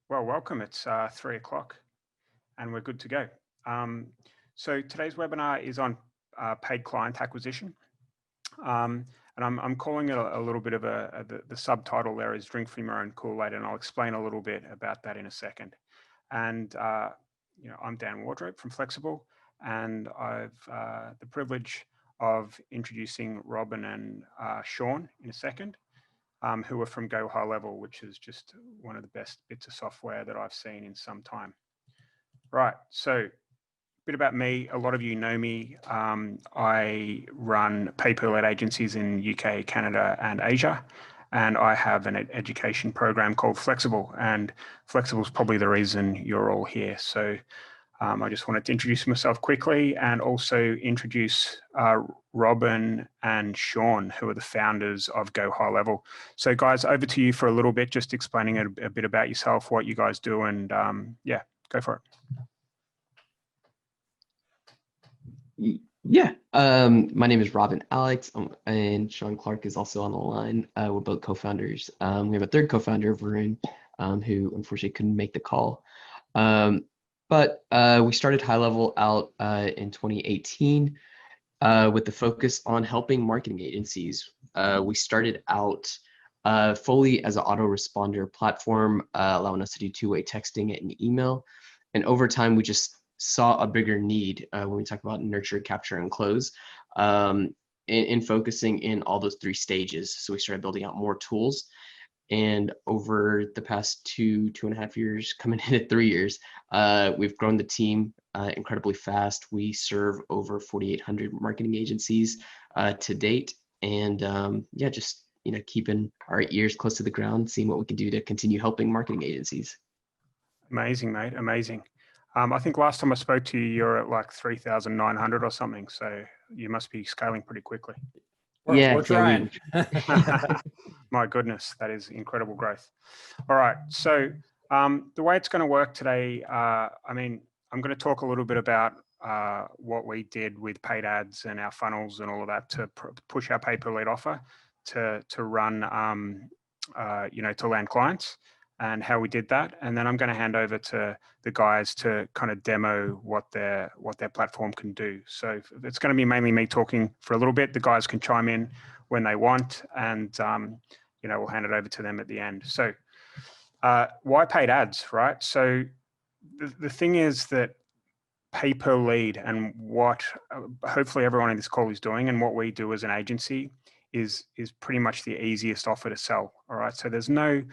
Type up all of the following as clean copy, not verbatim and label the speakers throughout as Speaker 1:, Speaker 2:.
Speaker 1: Well, welcome. It's 3 o'clock and we're good to go. Um, so today's webinar is on paid client acquisition. And I'm calling it a little bit of the subtitle there is Drink from Your Own Kool-Aid, and I'll explain a little bit about that in a second. And, I'm Dan Wardrope from Flexxable, and I've the privilege of introducing Robin and Shaun in a second. Who are from GoHighLevel, which is just one of the best bits of software that I've seen in some time. Right, so a bit about me. A lot of you know me. I run pay-per-lead agencies in UK, Canada, and Asia, and I have an education program called Flexxable, and Flexxable is probably the reason you're all here. So I just wanted to introduce myself quickly and also introduce Robin and Shaun, who are the founders of GoHighLevel. So guys, over to you for a little bit, just explaining a bit about yourself, what you guys do, and yeah, go for
Speaker 2: it. Yeah, my name is Robin Alex, and Shaun Clark is also on the line. We're both co-founders. We have a third co-founder, Varun, who unfortunately couldn't make the call. But we started HighLevel out in 2018 with the focus on helping marketing agencies. We started out fully as an autoresponder platform, allowing us to do two-way texting and email. And over time, we just saw a bigger need when we talk about nurture, capture, and close in focusing in all those three stages. So we started building out more tools. And over the past two and a half years, coming in at 3 years, we've grown the team incredibly fast. We serve over 4,800 marketing agencies to date. And yeah, just keeping our ears close to the ground, seeing what we can do to continue helping marketing agencies.
Speaker 1: Amazing, mate. Amazing. I think last time I spoke to you, you're at like 3,900 or something. So you must be scaling pretty quickly.
Speaker 3: We're trying.
Speaker 1: My goodness, that is incredible growth. All right. So the way it's going to work today, I'm going to talk a little bit about what we did with paid ads and our funnels and all of that to push our pay-per-lead offer to run, to land clients, and how we did that. And then I'm going to hand over to the guys to kind of demo what their platform can do. So it's going to be mainly me talking for a little bit. The guys can chime in when they want, and we'll hand it over to them at the end. So why paid ads, right? So the thing is that pay per lead, and what hopefully everyone in this call is doing, and what we do as an agency is pretty much the easiest offer to sell. All right. So there's no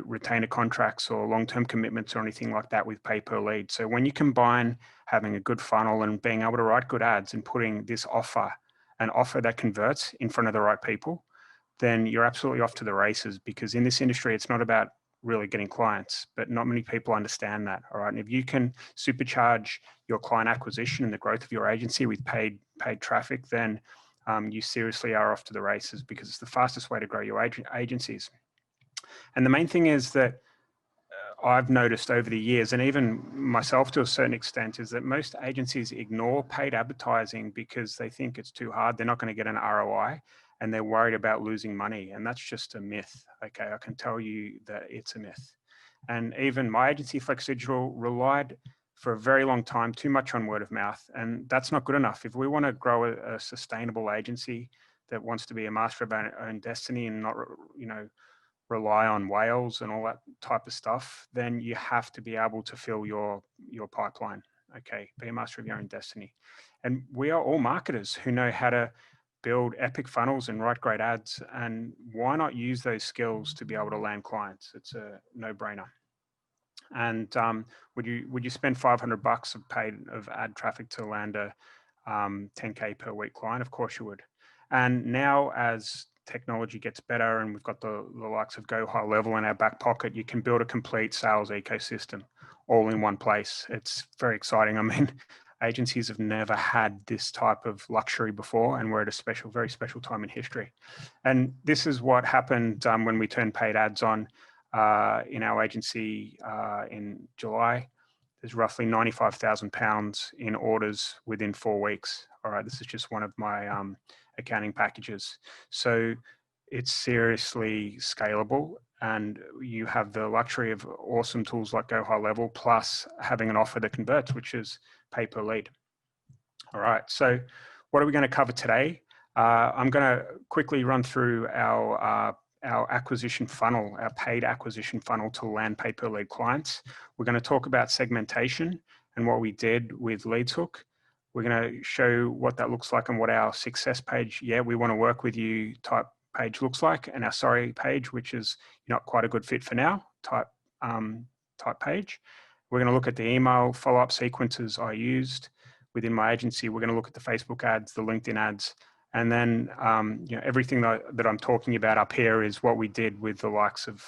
Speaker 1: retainer contracts or long-term commitments or anything like that with pay per lead. So when you combine having a good funnel and being able to write good ads and putting this offer, an offer that converts in front of the right people, then you're absolutely off to the races, because in this industry, it's not about really getting clients, but not many people understand that. All right. And if you can supercharge your client acquisition and the growth of your agency with paid traffic, then you seriously are off to the races, because it's the fastest way to grow your agencies. And the main thing is that I've noticed over the years, and even myself to a certain extent, is that most agencies ignore paid advertising because they think it's too hard. They're not going to get an ROI, and they're worried about losing money. And that's just a myth. Okay, I can tell you that it's a myth. And even my agency, Flexx Digital, relied for a very long time too much on word of mouth, and that's not good enough. If we want to grow a sustainable agency that wants to be a master of our own destiny and not, rely on whales and all that type of stuff, then you have to be able to fill your pipeline. Okay, be a master of your own destiny. And we are all marketers who know how to build epic funnels and write great ads. And why not use those skills to be able to land clients? It's a no-brainer. And would you spend $500 of ad traffic to land a 10K per week client? Of course you would. And now, as technology gets better and we've got the likes of GoHighLevel in our back pocket, you can build a complete sales ecosystem all in one place. It's very exciting. I mean, agencies have never had this type of luxury before, and we're at a very special time in history. And this is what happened when we turned paid ads on in our agency in July. There's roughly £95,000 in orders within 4 weeks. All right, this is just one of my accounting packages. So it's seriously scalable, and you have the luxury of awesome tools like GoHighLevel, plus having an offer that converts, which is pay per lead. All right, so what are we going to cover today? I'm going to quickly run through our acquisition funnel, our paid acquisition funnel to land pay per lead clients. We're going to talk about segmentation and what we did with LeadsHook. We're going to show what that looks like and what our success page, yeah, we want to work with you type page looks like, and our sorry page, which is not quite a good fit for now type page. We're going to look at the email follow-up sequences I used within my agency. We're going to look at the Facebook ads, the LinkedIn ads, and then everything that I'm talking about up here is what we did with the likes of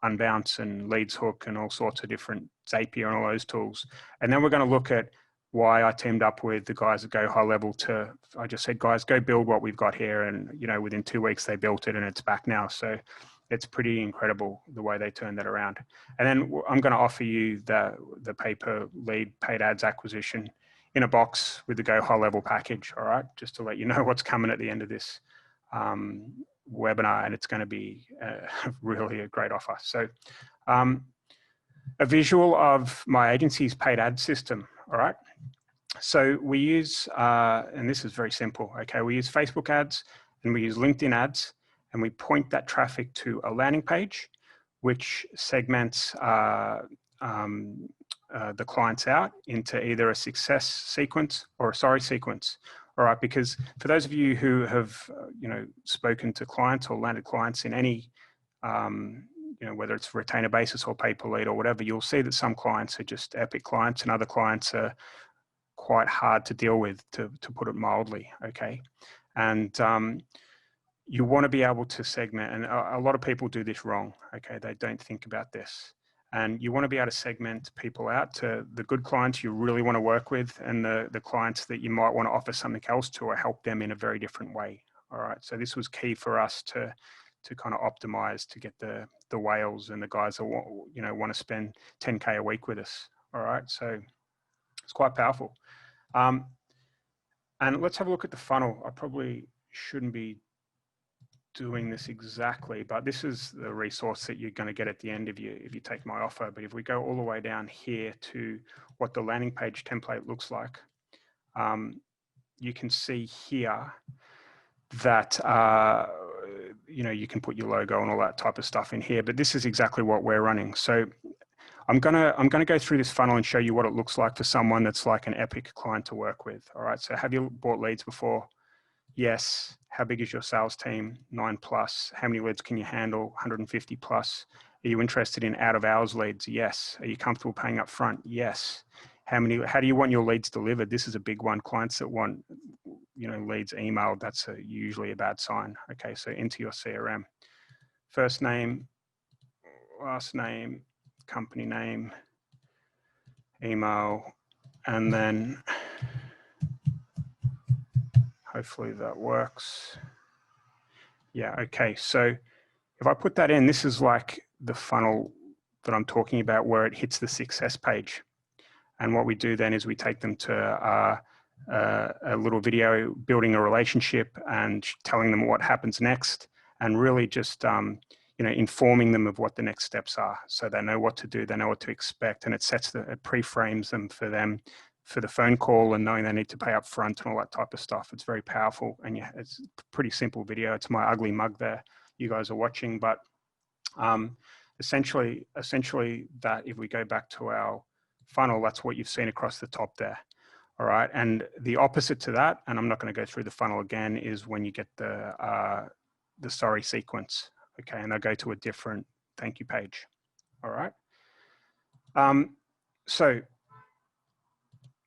Speaker 1: Unbounce and LeadsHook and all sorts of different Zapier and all those tools. And then we're going to look at why I teamed up with the guys at GoHighLevel I just said, guys, go build what we've got here. And, within 2 weeks they built it and it's back now. So it's pretty incredible the way they turned that around. And then I'm going to offer you the pay per lead paid ads acquisition in a box with the GoHighLevel package. All right. Just to let you know what's coming at the end of this webinar. And it's going to be really a great offer. So a visual of my agency's paid ad system. All right. So we use, and this is very simple. Okay. We use Facebook ads and we use LinkedIn ads, and we point that traffic to a landing page, which segments the clients out into either a success sequence or a sorry sequence. All right. Because for those of you who have, spoken to clients or landed clients in any, whether it's retainer basis or pay per lead or whatever, you'll see that some clients are just epic clients and other clients are quite hard to deal with, to put it mildly. Okay. And you want to be able to segment, and a lot of people do this wrong. Okay. They don't think about this. And you want to be able to segment people out to the good clients you really want to work with and the clients that you might want to offer something else to or help them in a very different way. All right. So this was key for us to kind of optimize to get the whales and the guys that want to spend 10K a week with us. All right. So it's quite powerful. And let's have a look at the funnel. I probably shouldn't be doing this exactly, but this is the resource that you're going to get at the end if you take my offer. But if we go all the way down here to what the landing page template looks like, you can see here that you can put your logo and all that type of stuff in here, but this is exactly what we're running. So I'm gonna go through this funnel and show you what it looks like for someone that's like an epic client to work with. All right. So have you bought leads before? Yes. How big is your sales team? 9+. How many leads can you handle? 150 plus. Are you interested in out of hours leads? Yes. Are you comfortable paying up front? Yes. How do you want your leads delivered? This is a big one. Clients that want, leads emailed, that's usually a bad sign. Okay. So into your CRM, first name, last name, company name, email, and then hopefully that works. Yeah. Okay. So if I put that in, this is like the funnel that I'm talking about where it hits the success page. And what we do then is we take them to a little video building a relationship and telling them what happens next, and really just, informing them of what the next steps are. So they know what to do, they know what to expect, and it pre-frames them for the phone call and knowing they need to pay up front and all that type of stuff. It's very powerful, and yeah, it's a pretty simple video. It's my ugly mug there you guys are watching, but essentially that if we go back to our funnel, that's what you've seen across the top there. All right. And the opposite to that, and I'm not going to go through the funnel again, is when you get the sorry sequence. Okay. And they'll go to a different thank you page. All right. So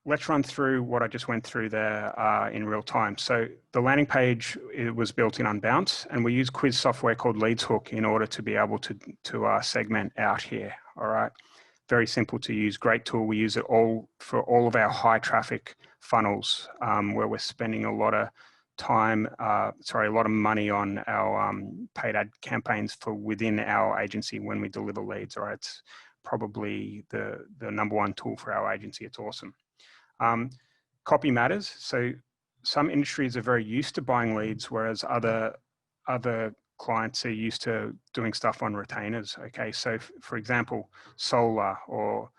Speaker 1: let's run through what I just went through there in real time. So the landing page, it was built in Unbounce, and we use quiz software called LeadsHook in order to be able to segment out here. All right. Very simple to use, great tool. We use it for all of our high traffic funnels where we're spending a lot of time, a lot of money on our paid ad campaigns for within our agency when we deliver leads. All right. It's probably the number one tool for our agency. It's awesome. Copy matters. So some industries are very used to buying leads, whereas other clients are used to doing stuff on retainers. Okay, so for example, solar or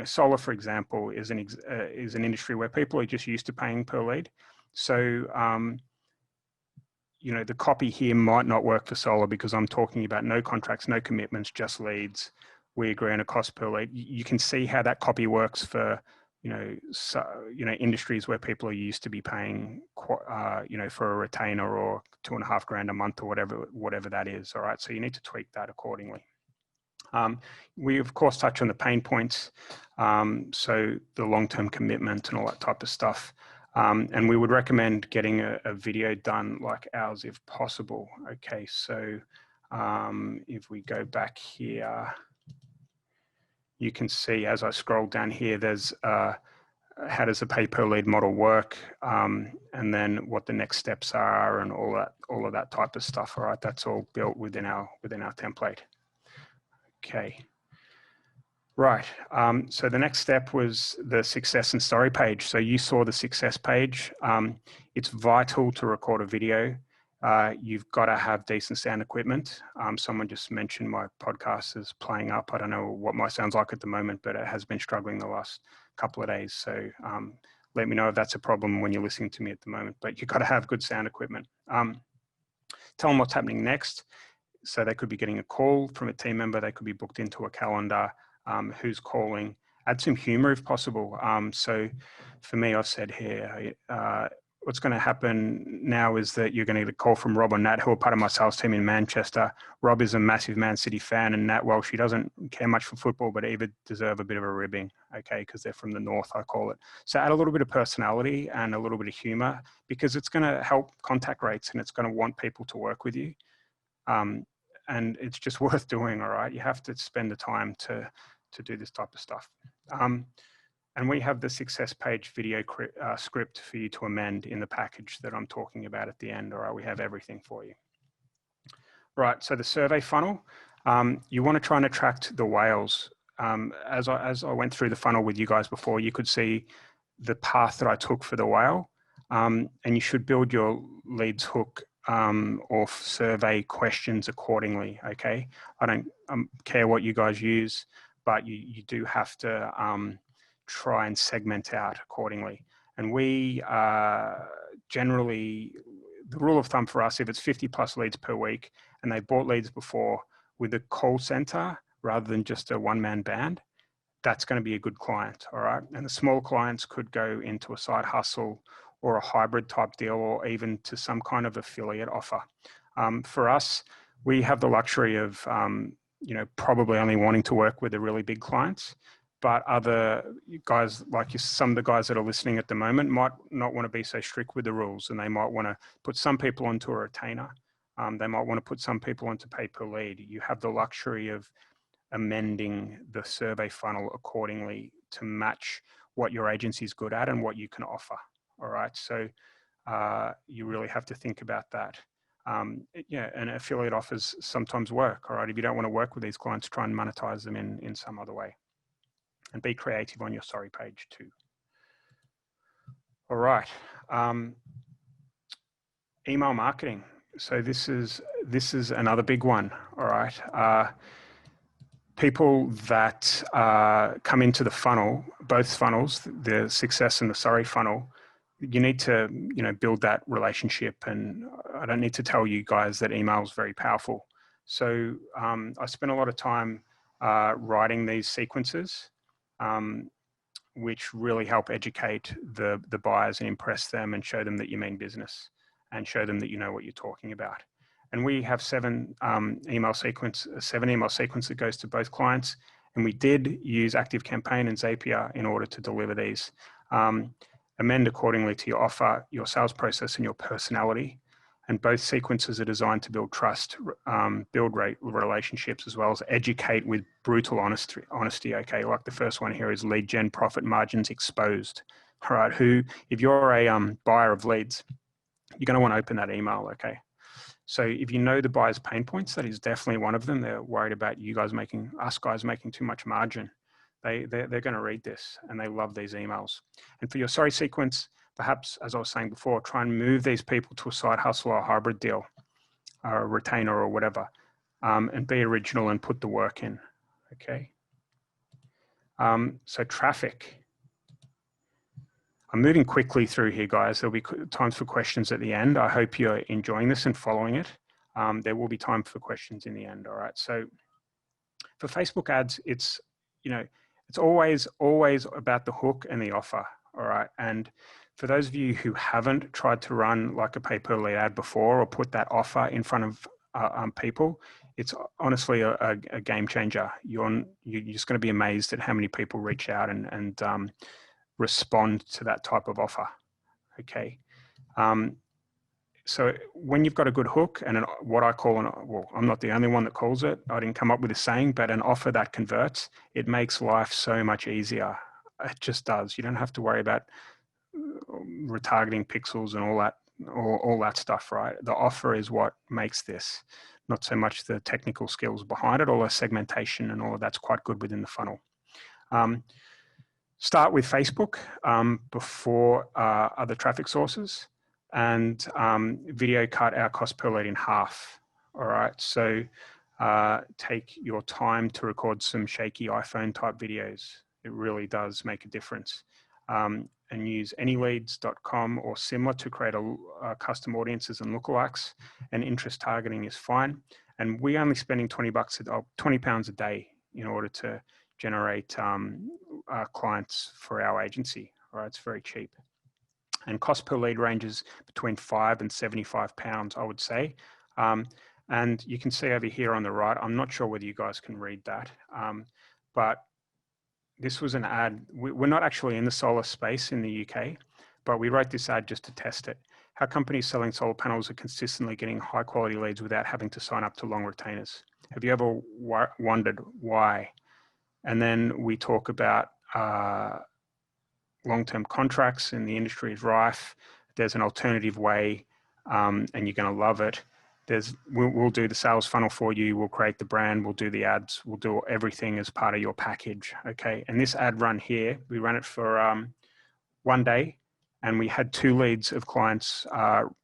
Speaker 1: solar, for example, is an industry where people are just used to paying per lead. So the copy here might not work for solar because I'm talking about no contracts, no commitments, just leads. We agree on a cost per lead. You can see how that copy works for industries where people are used to be paying for a retainer or $2,500 a month or whatever that is. All right, so you need to tweak that accordingly. We of course touch on the pain points, so the long-term commitment and all that type of stuff. And we would recommend getting a video done like ours if possible. Okay, so if we go back here, you can see as I scroll down here, there's how does the pay per lead model work, and then what the next steps are and all of that type of stuff. All right, that's all built within our template. Okay. Right, so the next step was the success and story page. So you saw the success page. It's vital to record a video. You've got to have decent sound equipment. Someone just mentioned my podcast is playing up. I don't know what my sound's like at the moment, but it has been struggling the last couple of days. So let me know if that's a problem when you're listening to me at the moment, but you've got to have good sound equipment. Tell them what's happening next. So they could be getting a call from a team member. They could be booked into a calendar. Who's calling, add some humor if possible. So for me, I've said here, what's going to happen now is that you're going to get a call from Rob or Nat, who are part of my sales team in Manchester. Rob is a massive Man City fan, and Nat, well, she doesn't care much for football, but either deserve a bit of a ribbing, okay, because they're from the north, I call it. So add a little bit of personality and a little bit of humor, because it's going to help contact rates and it's going to want people to work with you. And it's just worth doing, all right? You have to spend the time to do this type of stuff. And we have the success page video script for you to amend in the package that I'm talking about at the end, all right? We have everything for you. Right, so the survey funnel, you want to try and attract the whales. As I went through the funnel with you guys before, you could see the path that I took for the whale, and you should build your leads hook or survey questions accordingly, okay? I don't care what you guys use, but you do have to try and segment out accordingly. And we generally, the rule of thumb for us, if it's 50 plus leads per week and they bought leads before with a call center rather than just a one-man band, that's going to be a good client, all right? And the small clients could go into a side hustle or a hybrid type deal, or even to some kind of affiliate offer. For us, we have the luxury of, probably only wanting to work with the really big clients, but other guys, like some of the guys that are listening at the moment, might not want to be so strict with the rules, and they might want to put some people onto a retainer. They might want to put some people onto pay per lead. You have the luxury of amending the survey funnel accordingly to match what your agency is good at and what you can offer. All right, so you really have to think about that. Yeah, and affiliate offers sometimes work. All right, if you don't want to work with these clients, try and monetize them in some other way, and be creative on your sorry page too. All right, email marketing. So this is another big one. All right. People that come into the funnel, both funnels, the success and the sorry funnel, you need to build that relationship. And I don't need to tell you guys that email is very powerful. So I spent a lot of time writing these sequences, which really help educate the buyers and impress them and show them that you mean business and show them that you know what you're talking about. And we have 7 email sequence that goes to both clients. And we did use ActiveCampaign and Zapier in order to deliver these. Amend accordingly to your offer, your sales process, and your personality. And both sequences are designed to build trust, build relationships, as well as educate with brutal honesty. Okay, like the first one here is lead gen profit margins exposed. All right, if you're a buyer of leads, you're going to want to open that email. Okay. So if you know the buyer's pain points, that is definitely one of them. They're worried about us guys making too much margin. They're going to read this and they love these emails. And for your sorry sequence, perhaps, as I was saying before, try and move these people to a side hustle or a hybrid deal. a retainer or whatever, and be original and put the work in. Okay. So traffic. I'm moving quickly through here, guys. There'll be times for questions at the end. I hope you're enjoying this and following it. There will be time for questions in the end. All right. So for Facebook ads, it's, it's always about the hook and the offer. All right. And for those of you who haven't tried to run like a pay per lead ad before or put that offer in front of people, it's honestly a game changer. You're just going to be amazed at how many people reach out and respond to that type of offer. Okay. So when you've got a good hook and what I call well, I'm not the only one that calls it. I didn't come up with a saying, but an offer that converts, it makes life so much easier. It just does. You don't have to worry about retargeting pixels and all that stuff, right? The offer is what makes this, not so much the technical skills behind it, or the segmentation and all of that's quite good within the funnel. Start with Facebook before other traffic sources, and video cut our cost per lead in half. All right, so take your time to record some shaky iPhone type videos. It really does make a difference. And use anyleads.com or similar to create a custom audiences and lookalikes, and interest targeting is fine. And we're only spending £20 a day in order to generate clients for our agency. All right, it's very cheap. And cost per lead ranges between £5 and £75, I would say. And you can see over here on the right, I'm not sure whether you guys can read that, but this was an ad. We're not actually in the solar space in the UK, but we wrote this ad just to test it. How companies selling solar panels are consistently getting high quality leads without having to sign up to long retainers. Have you ever wondered why? And then we talk about long-term contracts, and the industry is rife. There's an alternative way, and you're going to love it. We'll do the sales funnel for you. We'll create the brand. We'll do the ads. We'll do everything as part of your package. Okay. And this ad run here, we ran it for 1 day, and we had 2 leads of clients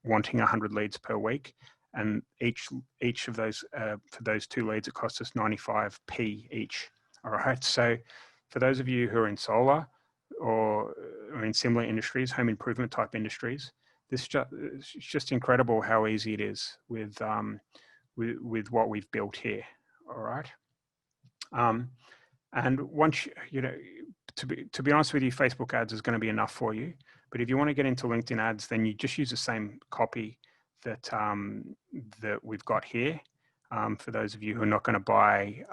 Speaker 1: wanting 100 leads per week. And each of those, for those 2 leads, it cost us 95p each. All right. So for those of you who are in solar or in similar industries, home improvement type industries, it's just incredible how easy it is with what we've built here. All right. And once to be honest with you, Facebook ads is going to be enough for you. But if you want to get into LinkedIn ads, then you just use the same copy that that we've got here. For those of you who are not going to buy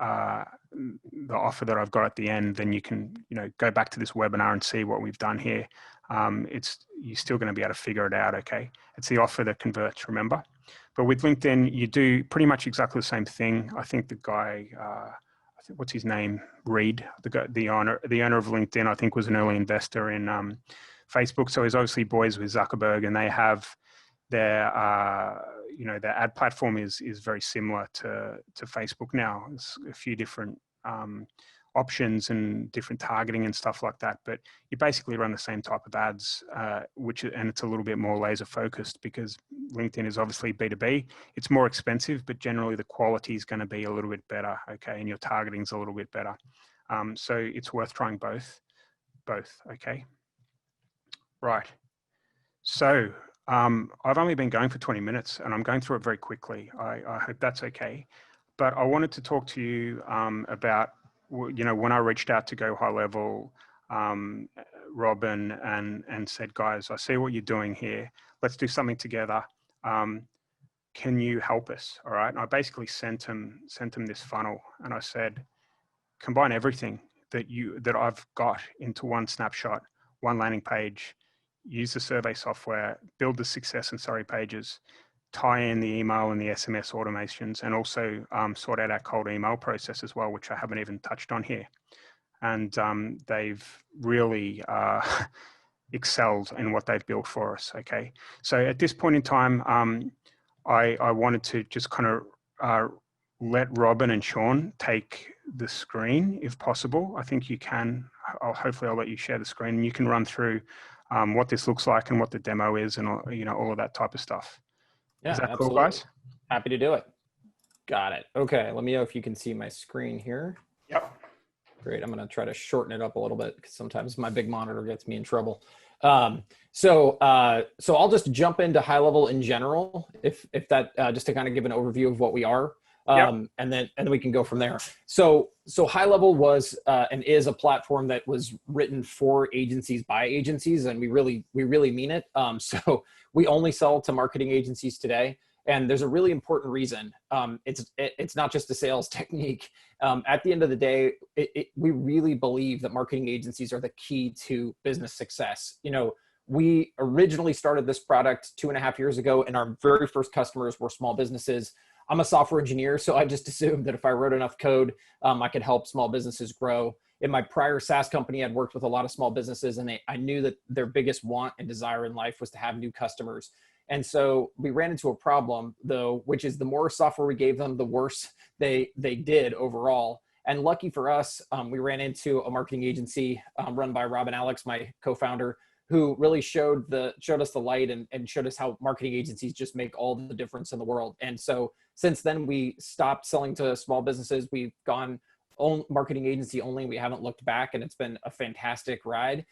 Speaker 1: the offer that I've got at the end, then you can go back to this webinar and see what we've done here. You're still going to be able to figure it out. Okay, it's the offer that converts, remember. But with LinkedIn, you do pretty much exactly the same thing. I think the guy, what's his name, Reed, the owner of LinkedIn, I think was an early investor in Facebook. So he's obviously boys with Zuckerberg, and they have their their ad platform is very similar to Facebook now. There's a few different options and different targeting and stuff like that, but you basically run the same type of ads, and it's a little bit more laser focused because LinkedIn is obviously B2B. It's more expensive, but generally the quality is going to be a little bit better. Okay, and your targeting is a little bit better. So it's worth trying both. Okay, right. So I've only been going for 20 minutes and I'm going through it very quickly. I hope that's okay. But I wanted to talk to you about, when I reached out to GoHighLevel, Robin, and said, guys, I see what you're doing here. Let's do something together. Can you help us? All right. And I basically sent him this funnel, and I said, combine everything that I've got into one snapshot, one landing page. Use the survey software, build the success and sorry pages, tie in the email and the SMS automations, and also sort out our cold email process as well, which I haven't even touched on here. And they've really excelled in what they've built for us. Okay, so at this point in time, I wanted to just kind of let Robin and Shaun take the screen if possible. I think you can. Hopefully I'll let you share the screen and you can run through what this looks like and what the demo is and all of that type of stuff.
Speaker 3: Yeah,
Speaker 1: is that
Speaker 3: absolutely.
Speaker 1: cool, guys?
Speaker 3: Happy to do it. Got it. Okay, let me know if you can see my screen here.
Speaker 1: Yep.
Speaker 3: Great. I'm going to try to shorten it up a little bit because sometimes my big monitor gets me in trouble. So I'll just jump into HighLevel in general, if that just to kind of give an overview of what we are, and then we can go from there. So HighLevel was and is a platform that was written for agencies by agencies, and we really mean it. So we only sell to marketing agencies today. And there's a really important reason. It's not just a sales technique. At the end of the day, we really believe that marketing agencies are the key to business success. You know, we originally started this product 2.5 years ago, and our very first customers were small businesses. I'm a software engineer, so I just assumed that if I wrote enough code, I could help small businesses grow. In my prior SaaS company, I'd worked with a lot of small businesses, and I knew that their biggest want and desire in life was to have new customers. And so we ran into a problem, though, which is the more software we gave them, the worse they did overall. And lucky for us, we ran into a marketing agency run by Rob and Alex, my co-founder, who really showed us the light and showed us how marketing agencies just make all the difference in the world. And so since then, we stopped selling to small businesses. We've gone marketing agency only. We haven't looked back, and it's been a fantastic ride.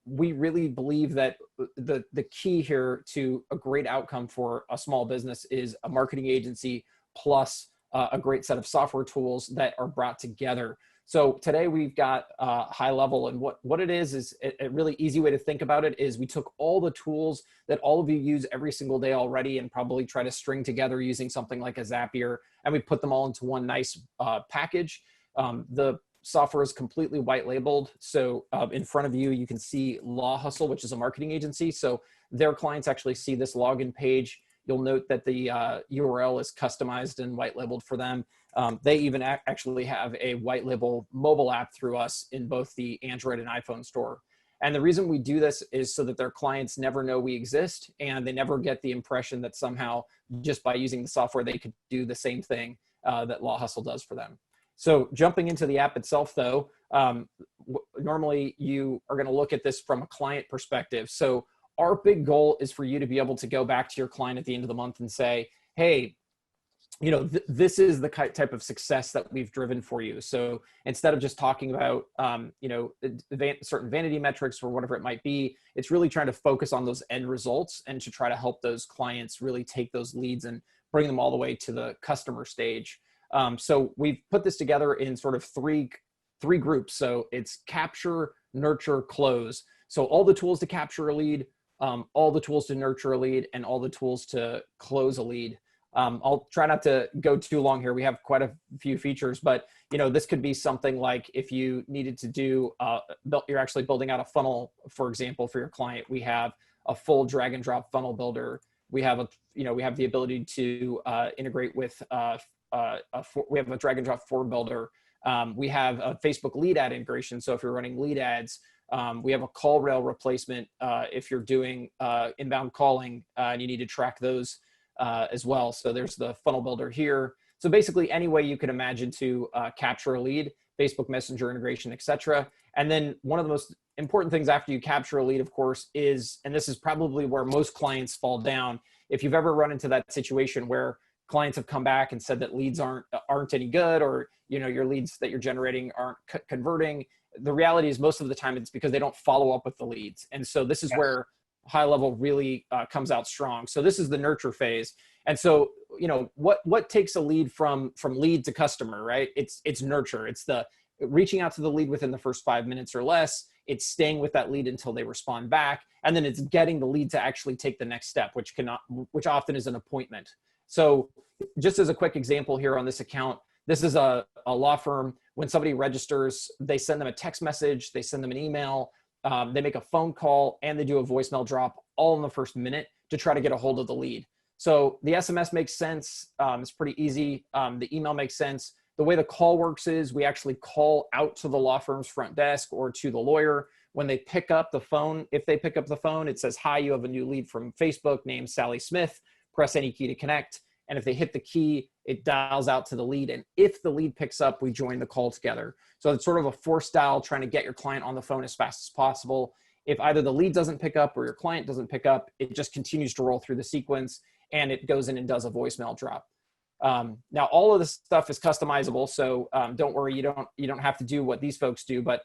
Speaker 3: We really believe that the key here to a great outcome for a small business is a marketing agency plus a great set of software tools that are brought together. So today we've got HighLevel, and what it is a really easy way to think about it is we took all the tools that all of you use every single day already and probably try to string together using something like a Zapier, and we put them all into one nice package. The software is completely white labeled. So in front of you, you can see Law Hustle, which is a marketing agency. So their clients actually see this login page. You'll note that the URL is customized and white labeled for them. They even actually have a white label mobile app through us in both the Android and iPhone store. And the reason we do this is so that their clients never know we exist, and they never get the impression that somehow just by using the software, they could do the same thing that Law Hustle does for them. So jumping into the app itself, though, normally you are going to look at this from a client perspective. So our big goal is for you to be able to go back to your client at the end of the month and say, hey, you know, this is the type of success that we've driven for you. So instead of just talking about, you know, certain vanity metrics or whatever it might be, it's really trying to focus on those end results and to try to help those clients really take those leads and bring them all the way to the customer stage. So we've put this together in sort of three groups. So it's capture, nurture, close. So all the tools to capture a lead, all the tools to nurture a lead, and all the tools to close a lead. I'll try not to go too long here. We have quite a few features, but you know, this could be something like if you needed to do, you're actually building out a funnel, for example, for your client. We have a full drag and drop funnel builder. We have we have the ability to integrate with we have a drag and drop form builder. We have a Facebook lead ad integration. So if you're running lead ads, we have a call rail replacement if you're doing inbound calling and you need to track those as well. So there's the funnel builder here. So basically any way you can imagine to capture a lead, Facebook Messenger integration, etc. And then one of the most important things after you capture a lead, of course, is, and this is probably where most clients fall down, if you've ever run into that situation where clients have come back and said that leads aren't any good, or you know, your leads that you're generating aren't converting. The reality is most of the time it's because they don't follow up with the leads. And so this is where HighLevel really comes out strong. So this is the nurture phase. And so, you know, what takes a lead from lead to customer, right? It's nurture. It's the reaching out to the lead within the first 5 minutes or less. It's staying with that lead until they respond back. And then it's getting the lead to actually take the next step, which often is an appointment. So just as a quick example here on this account, this is a law firm. When somebody registers, they send them a text message, they send them an email, they make a phone call, and they do a voicemail drop all in the first minute to try to get a hold of the lead. So the SMS makes sense. It's pretty easy. The email makes sense. The way the call works is we actually call out to the law firm's front desk or to the lawyer. When they pick up the phone, if they pick up the phone, it says, hi, you have a new lead from Facebook named Sally Smith. Press any key to connect. And if they hit the key, it dials out to the lead. And if the lead picks up, we join the call together. So it's sort of a force dial, trying to get your client on the phone as fast as possible. If either the lead doesn't pick up or your client doesn't pick up, it just continues to roll through the sequence. and it goes in and does a voicemail drop. Now all of this stuff is customizable, so don't worry, you don't have to do what these folks do. But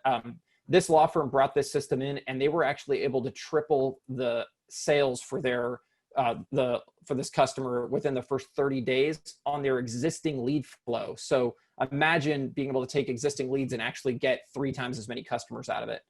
Speaker 3: this law firm brought this system in, and they were actually able to triple the sales for their for this customer within the first 30 days on their existing lead flow. So imagine being able to take existing leads and actually get 3 times as many customers out of it.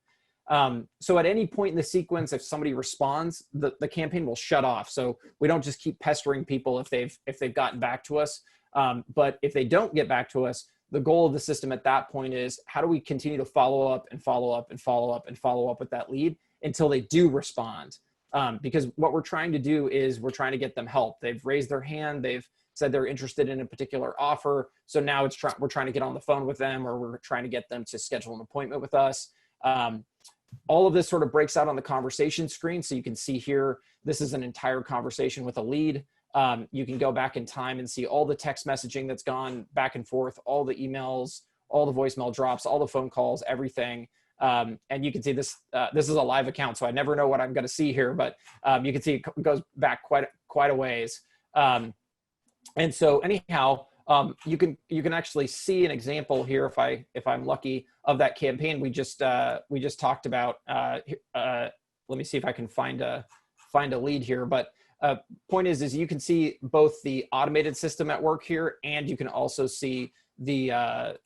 Speaker 3: So at any point in the sequence, if somebody responds, the campaign will shut off. So we don't just keep pestering people if they've gotten back to us. But if they don't get back to us, the goal of the system at that point is, how do we continue to follow up and follow up and follow up and follow up with that lead until they do respond? Because what we're trying to do is we're trying to get them help. They've raised their hand. They've said they're interested in a particular offer. So now we're trying to get on the phone with them, or we're trying to get them to schedule an appointment with us. All of this sort of breaks out on the conversation screen. So you can see here, this is an entire conversation with a lead. You can go back in time and see all the text messaging that's gone back and forth, all the emails, all the voicemail drops, all the phone calls, everything. And you can see this, this is a live account, so I never know what I'm going to see here, but you can see it goes back quite a ways. And so anyhow, you can actually see an example here, if I'm lucky, of that campaign we just talked about. Let me see if I can find a lead here. But point is you can see both the automated system at work here, and you can also see the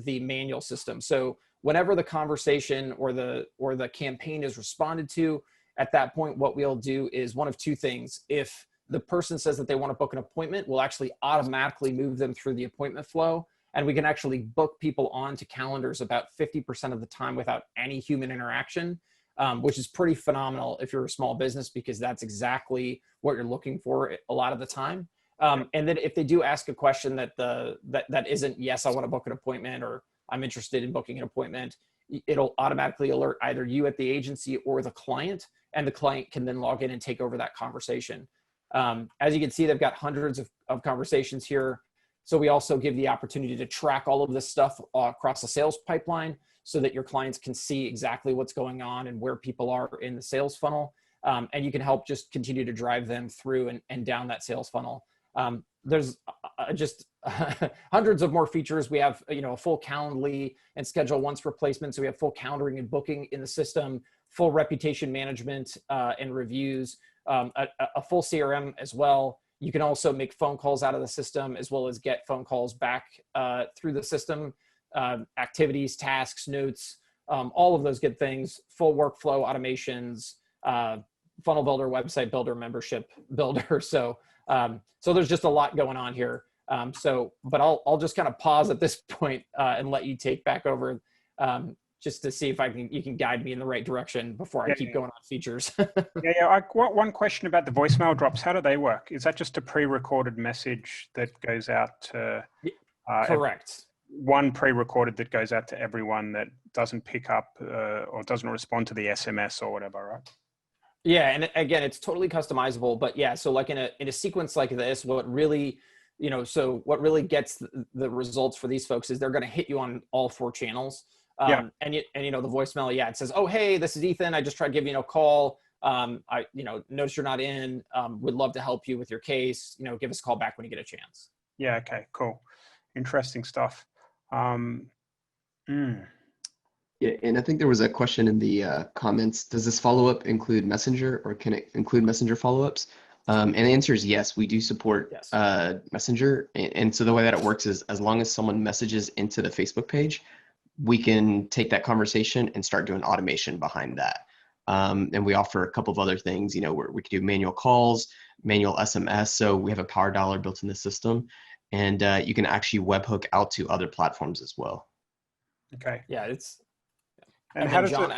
Speaker 3: manual system. So whenever the conversation or the campaign is responded to, at that point, what we'll do is one of 2 things. If the person says that they want to book an appointment, we'll actually automatically move them through the appointment flow. And we can actually book people onto calendars about 50% of the time without any human interaction, which is pretty phenomenal if you're a small business, because that's exactly what you're looking for a lot of the time. And then if they do ask a question that isn't, yes, I want to book an appointment, or I'm interested in booking an appointment, it'll automatically alert either you at the agency or the client, and the client can then log in and take over that conversation. As you can see, they've got hundreds of conversations here. So we also give the opportunity to track all of this stuff across the sales pipeline, so that your clients can see exactly what's going on and where people are in the sales funnel. And you can help just continue to drive them through and down that sales funnel. There's just hundreds of more features. We have, a full Calendly and schedule once replacement. So we have full calendaring and booking in the system, full reputation management and reviews, a full CRM as well. You can also make phone calls out of the system, as well as get phone calls back through the system, activities, tasks, notes, all of those good things, full workflow automations, funnel builder, website builder, membership builder. So there's just a lot going on here. But I'll just kind of pause at this point and let you take back over, just to see if you can guide me in the right direction before I keep going on features.
Speaker 1: Yeah. One question about the voicemail drops. How do they work? Is that just a pre-recorded message that goes out to?
Speaker 3: Correct.
Speaker 1: One pre-recorded that goes out to everyone that doesn't pick up or doesn't respond to the SMS or whatever, right?
Speaker 3: Yeah, and again, it's totally customizable. But yeah, so like in a sequence like this, what really gets the results for these folks is they're going to hit you on all 4 channels. And the voicemail, it says, "Oh, hey, this is Ethan. I just tried giving you a call. I noticed you're not in. Would love to help you with your case. Give us a call back when you get a chance."
Speaker 1: Yeah. Okay. Cool. Interesting stuff.
Speaker 2: Yeah, and I think there was a question in the comments. Does this follow-up include Messenger, or can it include Messenger follow-ups? And the answer is yes, we do support Messenger. And so the way that it works is, as long as someone messages into the Facebook page, we can take that conversation and start doing automation behind that. And we offer a couple of other things, where we can do manual calls, manual SMS. So we have a power dialer built in the system, and you can actually webhook out to other platforms as well.
Speaker 1: Okay.
Speaker 3: Yeah, it's.
Speaker 1: And how does
Speaker 3: John?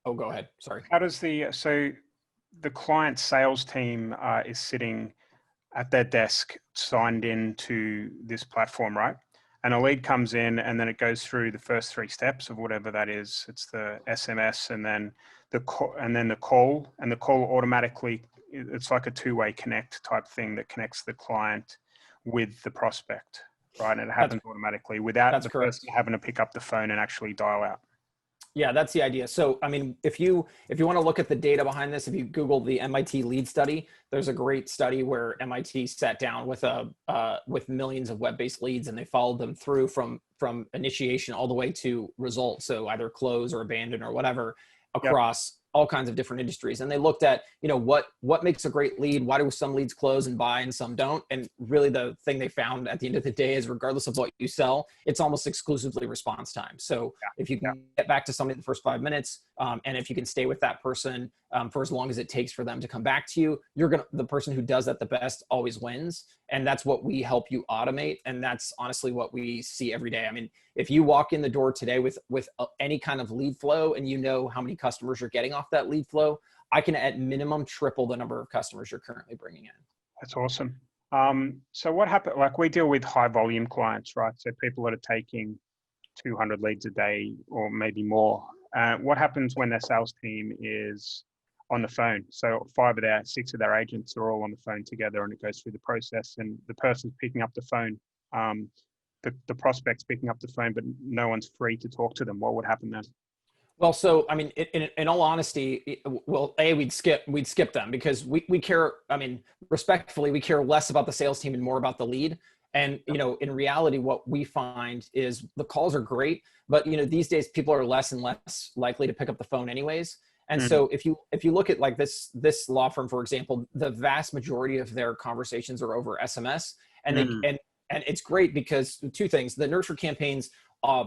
Speaker 3: Oh, go ahead. Sorry.
Speaker 1: How does the client sales team is sitting at their desk, signed in to this platform, right? And a lead comes in, and then it goes through the first 3 steps of whatever that is. It's the SMS, and then the call, and the call automatically. It's like a 2-way connect type thing that connects the client with the prospect, right? And it happens automatically without the person having to pick up the phone and actually dial out.
Speaker 3: Yeah, that's the idea. So, I mean, if you want to look at the data behind this, if you Google the MIT lead study, there's a great study where MIT sat down with millions of web-based leads, and they followed them through from initiation all the way to results. So either close or abandon or whatever,
Speaker 1: Yep.
Speaker 3: across all kinds of different industries. And they looked at, what makes a great lead? Why do some leads close and buy and some don't? And really the thing they found at the end of the day is, regardless of what you sell, it's almost exclusively response time. So if you can get back to somebody in the first 5 minutes, and if you can stay with that person for as long as it takes for them to come back to you, the person who does that the best always wins. And that's what we help you automate. And that's honestly what we see every day. I mean, if you walk in the door today with any kind of lead flow, and you know how many customers you're getting off that lead flow, I can at minimum triple the number of customers you're currently bringing in.
Speaker 1: That's awesome. So what happened? Like, we deal with high volume clients, right? So people that are taking 200 leads a day or maybe more. What happens when their sales team is on the phone? So 6 of their agents are all on the phone together, and it goes through the process, and the person's picking up the phone. The prospect's picking up the phone, but no one's free to talk to them. What would happen then?
Speaker 3: Well, so, I mean, in all honesty, we'd skip them, because we care. I mean, respectfully, we care less about the sales team and more about the lead. And, in reality, what we find is the calls are great, but, these days people are less and less likely to pick up the phone anyways. And so if you look at like this law firm, for example, the vast majority of their conversations are over SMS, and and it's great because two things: the nurture campaigns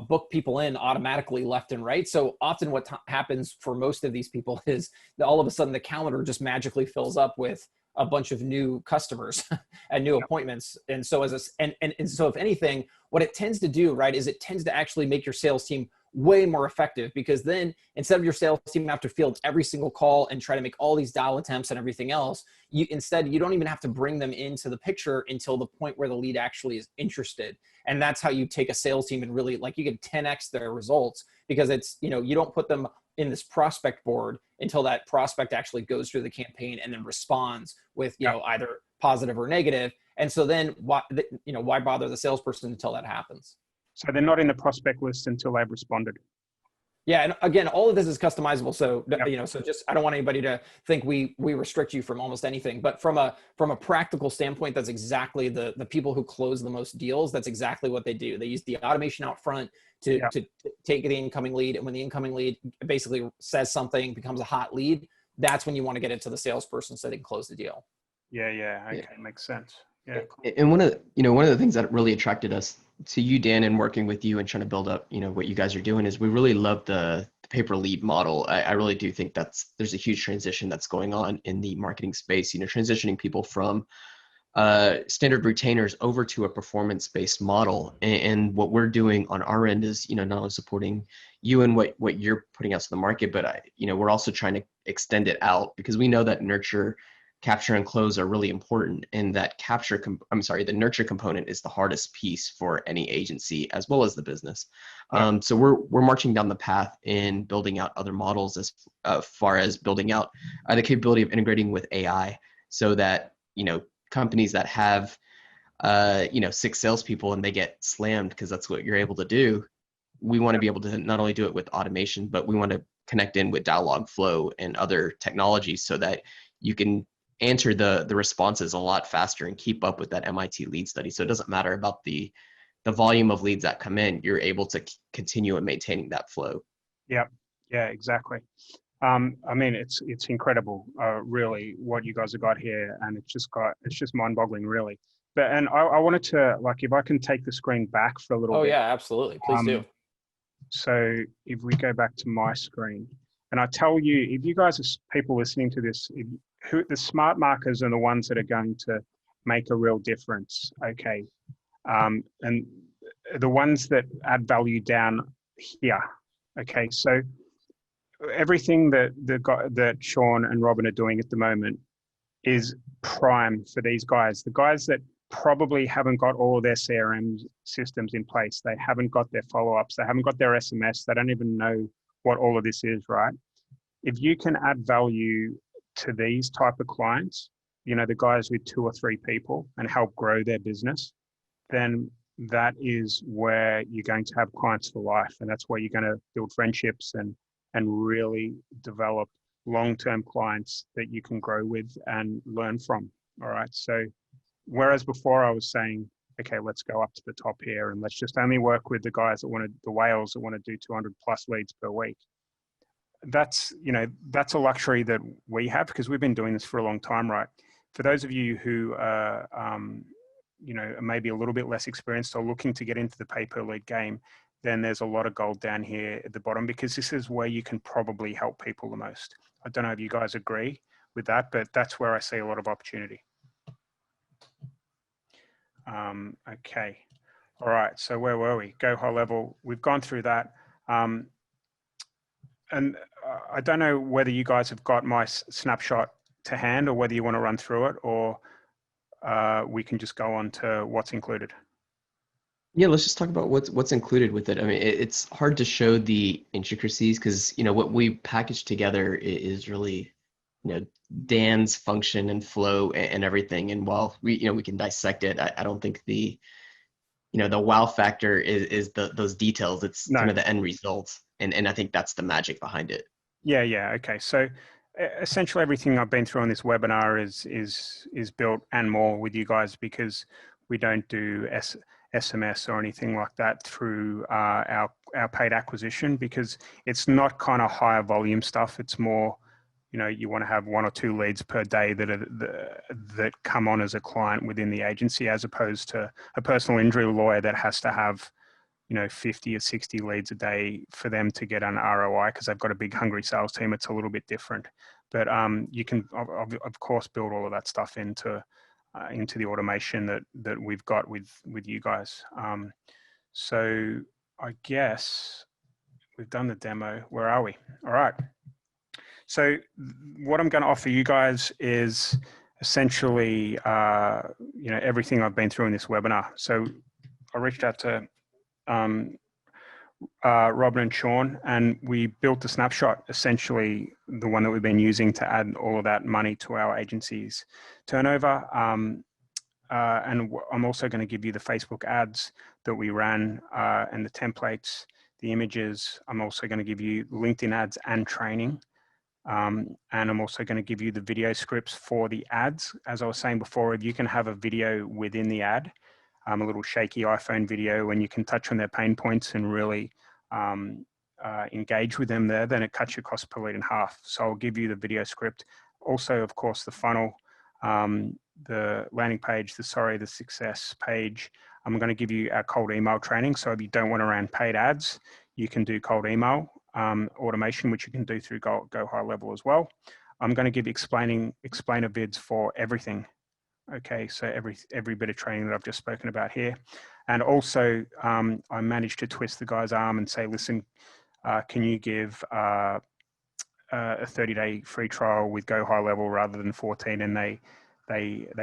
Speaker 3: book people in automatically left and right. So often what happens for most of these people is that all of a sudden the calendar just magically fills up with a bunch of new customers and new appointments. And so and so if anything, what it tends to do, right, is it tends to actually make your sales team way more effective, because then instead of your sales team have to field every single call and try to make all these dial attempts and everything else, you don't even have to bring them into the picture until the point where the lead actually is interested. And that's how you take a sales team and really, like, you can 10x their results, because it's, you don't put them in this prospect board until that prospect actually goes through the campaign and then responds with, either positive or negative. And so then why bother the salesperson until that happens?
Speaker 1: So they're not in the prospect list until they've responded.
Speaker 3: Yeah, and again, all of this is customizable. So so just, I don't want anybody to think we restrict you from almost anything. But from a practical standpoint, that's exactly the people who close the most deals. That's exactly what they do. They use the automation out front to take the incoming lead, and when the incoming lead basically says something, becomes a hot lead, that's when you want to get it to the salesperson so they can close the deal.
Speaker 1: Yeah. Okay, makes sense. Yeah.
Speaker 2: And one of the things that really attracted us to you, Dan, and working with you and trying to build up, what you guys are doing, is we really love the pay per lead model. I really do think there's a huge transition that's going on in the marketing space, transitioning people from standard retainers over to a performance-based model. And what we're doing on our end is, not only supporting you and what you're putting out to the market, but we're also trying to extend it out, because we know that nurture, capture, and close are really important, and that the nurture component is the hardest piece for any agency as well as the business. So we're marching down the path in building out other models, as far as building out the capability of integrating with AI, so that companies that have 6 salespeople and they get slammed because that's what you're able to do, we want to be able to not only do it with automation, but we want to connect in with dialogue flow and other technologies so that you can answer the responses a lot faster and keep up with that MIT lead study. So it doesn't matter about the volume of leads that come in, you're able to continue in maintaining that flow.
Speaker 1: Yeah, exactly. I mean, it's incredible, really, what you guys have got here, and it's just mind-boggling, really. But I wanted to, like, if I can take the screen back for a little bit.
Speaker 3: Oh yeah, absolutely. Please do.
Speaker 1: So if we go back to my screen, and I tell you, if you guys are people listening to this, the smart markers are the ones that are going to make a real difference. Okay, and the ones that add value down here. Okay, so everything that Shaun and Robin are doing at the moment is prime for these guys. The guys that probably haven't got all of their CRM systems in place. They haven't got their follow-ups. They haven't got their SMS. They don't even know what all of this is, right? If you can add value to these type of clients, the guys with 2 or 3 people, and help grow their business, then that is where you're going to have clients for life, and that's where you're going to build friendships and really develop long-term clients that you can grow with and learn from. All right. So whereas before I was saying, okay, let's go up to the top here and let's just only work with the guys that the whales that want to do 200 plus leads per week. That's a luxury that we have because we've been doing this for a long time, right? For those of you who are, maybe a little bit less experienced or looking to get into the pay per lead game, then there's a lot of gold down here at the bottom because this is where you can probably help people the most. I don't know if you guys agree with that, but that's where I see a lot of opportunity. Okay. All right. So where were we? Go high level. We've gone through that. And I don't know whether you guys have got my snapshot to hand or whether you want to run through it, or we can just go on to what's included.
Speaker 2: Yeah, let's just talk about what's included with it. I mean, it's hard to show the intricacies because what we package together is really Dan's function and flow and everything. And while we can dissect it, I don't think the wow factor is those details. It's kind of the end result, and I think that's the magic behind it. Yeah.
Speaker 1: Okay. So essentially everything I've been through on this webinar is built and more with you guys because we don't do SMS or anything like that through our paid acquisition because it's not kind of higher volume stuff. It's more, you want to have 1 or 2 leads per day that come on as a client within the agency, as opposed to a personal injury lawyer that has to have 50 or 60 leads a day for them to get an ROI because they've got a big hungry sales team. It's a little bit different, but you can of course build all of that stuff into the automation that we've got with you guys. So I guess we've done the demo. Where are we? All right. So what I'm going to offer you guys is essentially everything I've been through in this webinar. So I reached out to Robin and Shaun, and we built the snapshot, essentially the one that we've been using to add all of that money to our agency's turnover. And I'm also going to give you the Facebook ads that we ran and the templates, the images. I'm also going to give you LinkedIn ads and training. And I'm also going to give you the video scripts for the ads. As I was saying before, if you can have a video within the ad, a little shaky iPhone video, and you can touch on their pain points and really engage with them there, then it cuts your cost per lead in half. So I'll give you the video script. Also, of course, the funnel, the landing page, the success page. I'm going to give you our cold email training. So if you don't want to run paid ads, you can do cold email automation, which you can do through GoHighLevel as well. I'm going to give you explainer vids for everything. Okay, so every bit of training that I've just spoken about here. And also, I managed to twist the guy's arm and say, listen, can you give a 30-day free trial with GoHighLevel rather than 14? And they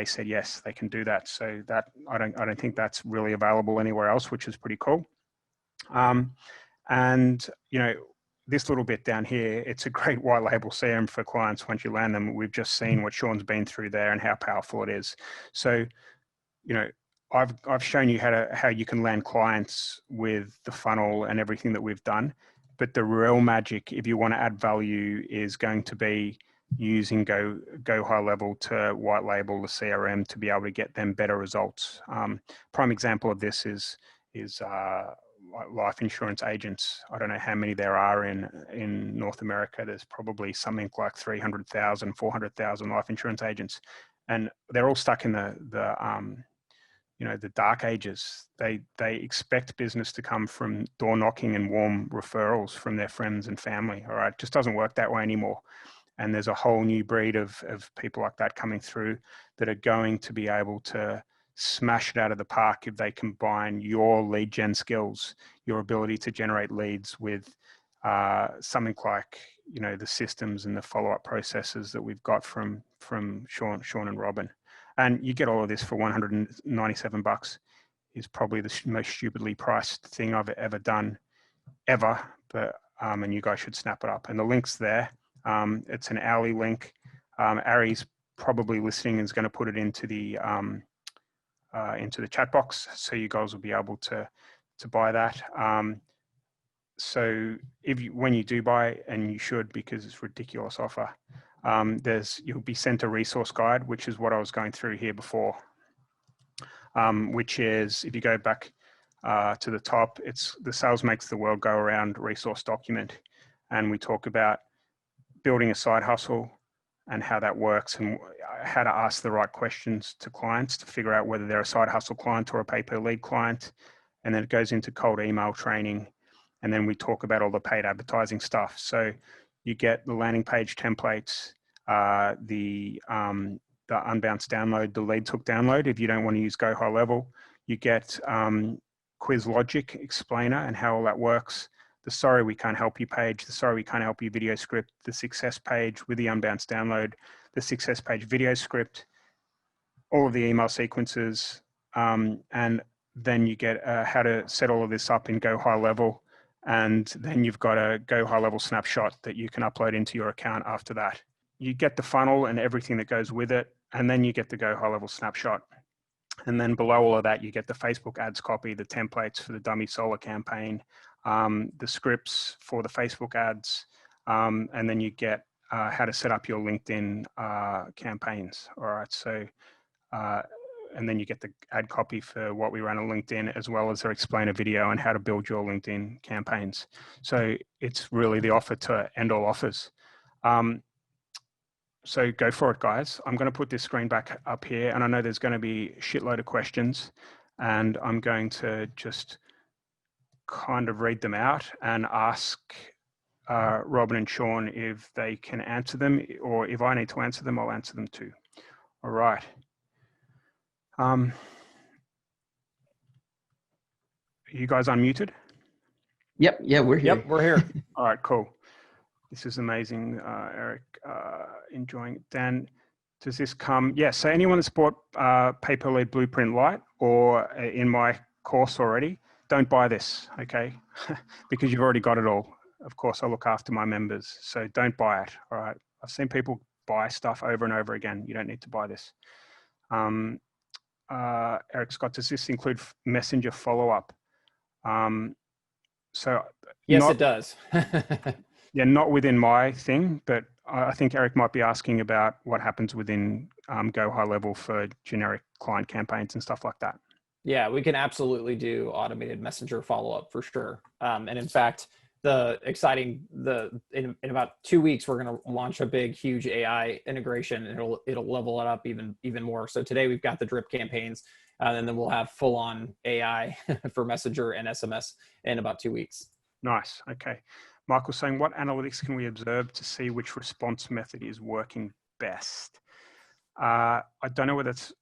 Speaker 1: said yes, they can do that. So that I don't think that's really available anywhere else, which is pretty cool. And this little bit down here, it's a great white label CRM for clients. Once you land them, we've just seen what Shaun's been through there and how powerful it is. So, I've shown you how you can land clients with the funnel and everything that we've done. But the real magic, if you want to add value, is going to be using GoHighLevel to white label the CRM to be able to get them better results. Prime example of this is life insurance agents. I don't know how many there are in North America. There's probably something like 300,000, 400,000 life insurance agents, and they're all stuck in the dark ages. They expect business to come from door knocking and warm referrals from their friends and family. All right, it just doesn't work that way anymore. And there's a whole new breed of people like that coming through that are going to be able to smash it out of the park if they combine your lead gen skills, your ability to generate leads with something like the systems and the follow-up processes that we've got from Shaun and Robin. And you get all of this for $197. Is probably the most stupidly priced thing I've ever done, ever. But and you guys should snap it up. And the link's there. It's an hourly link. Ari's probably listening and is going to put it into the into the chat box, so you guys will be able to buy that. So when you do buy, and you should, because it's a ridiculous offer, you'll be sent a resource guide, which is what I was going through here before, which is, if you go back to the top, it's the Sales Makes the World Go Around resource document. And we talk about building a side hustle and how that works, and how to ask the right questions to clients to figure out whether they're a side hustle client or a pay-per-lead client. And then it goes into cold email training. And then we talk about all the paid advertising stuff. So you get the landing page templates, the unbounced download, the leads hook download if you don't want to use GoHighLevel. You get quiz logic explainer and how all that works. The sorry we can't help you page, the sorry we can't help you video script, the success page with the unbounced download, the success page video script, all of the email sequences, and then you get how to set all of this up in GoHighLevel. And then you've got a GoHighLevel snapshot that you can upload into your account after that. You get the funnel and everything that goes with it, and then you get the GoHighLevel snapshot. And then below all of that, you get the Facebook ads copy, the templates for the dummy solar campaign, the scripts for the Facebook ads, and then you get how to set up your LinkedIn campaigns. All right, so and then you get the ad copy for what we run on LinkedIn, as well as their explainer video on how to build your LinkedIn campaigns. So it's really the offer to end all offers. So go for it, guys. I'm going to put this screen back up here, and I know there's going to be a shitload of questions, and I'm going to just kind of read them out and ask Robin and Shaun if they can answer them, or if I need to answer them, I'll answer them too. All right. You guys unmuted?
Speaker 2: Yep. Yeah, we're here.
Speaker 3: Yep, we're here.
Speaker 1: All right, cool. This is amazing, Eric. Enjoying it. Dan, does this come? Yeah, so anyone that's bought pay-per-lead Blueprint Lite or in my course already, don't buy this, okay? Because you've already got it all. Of course, I look after my members, so don't buy it, all right? I've seen people buy stuff over and over again. You don't need to buy this. Eric Scott, does this include messenger follow-up? So
Speaker 3: Yes, it does.
Speaker 1: yeah, not within my thing, but I think Eric might be asking about what happens within GoHighLevel for generic client campaigns and stuff like that.
Speaker 3: Yeah, we can absolutely do automated messenger follow-up for sure. And in fact, in about 2 weeks, we're going to launch a big, huge AI integration, and it'll level it up even more. So today we've got the drip campaigns, and then we'll have full-on AI for messenger and SMS in about 2 weeks. Nice. Okay. Michael's saying, what analytics can we observe to see which response method is working best? I don't know whether it's,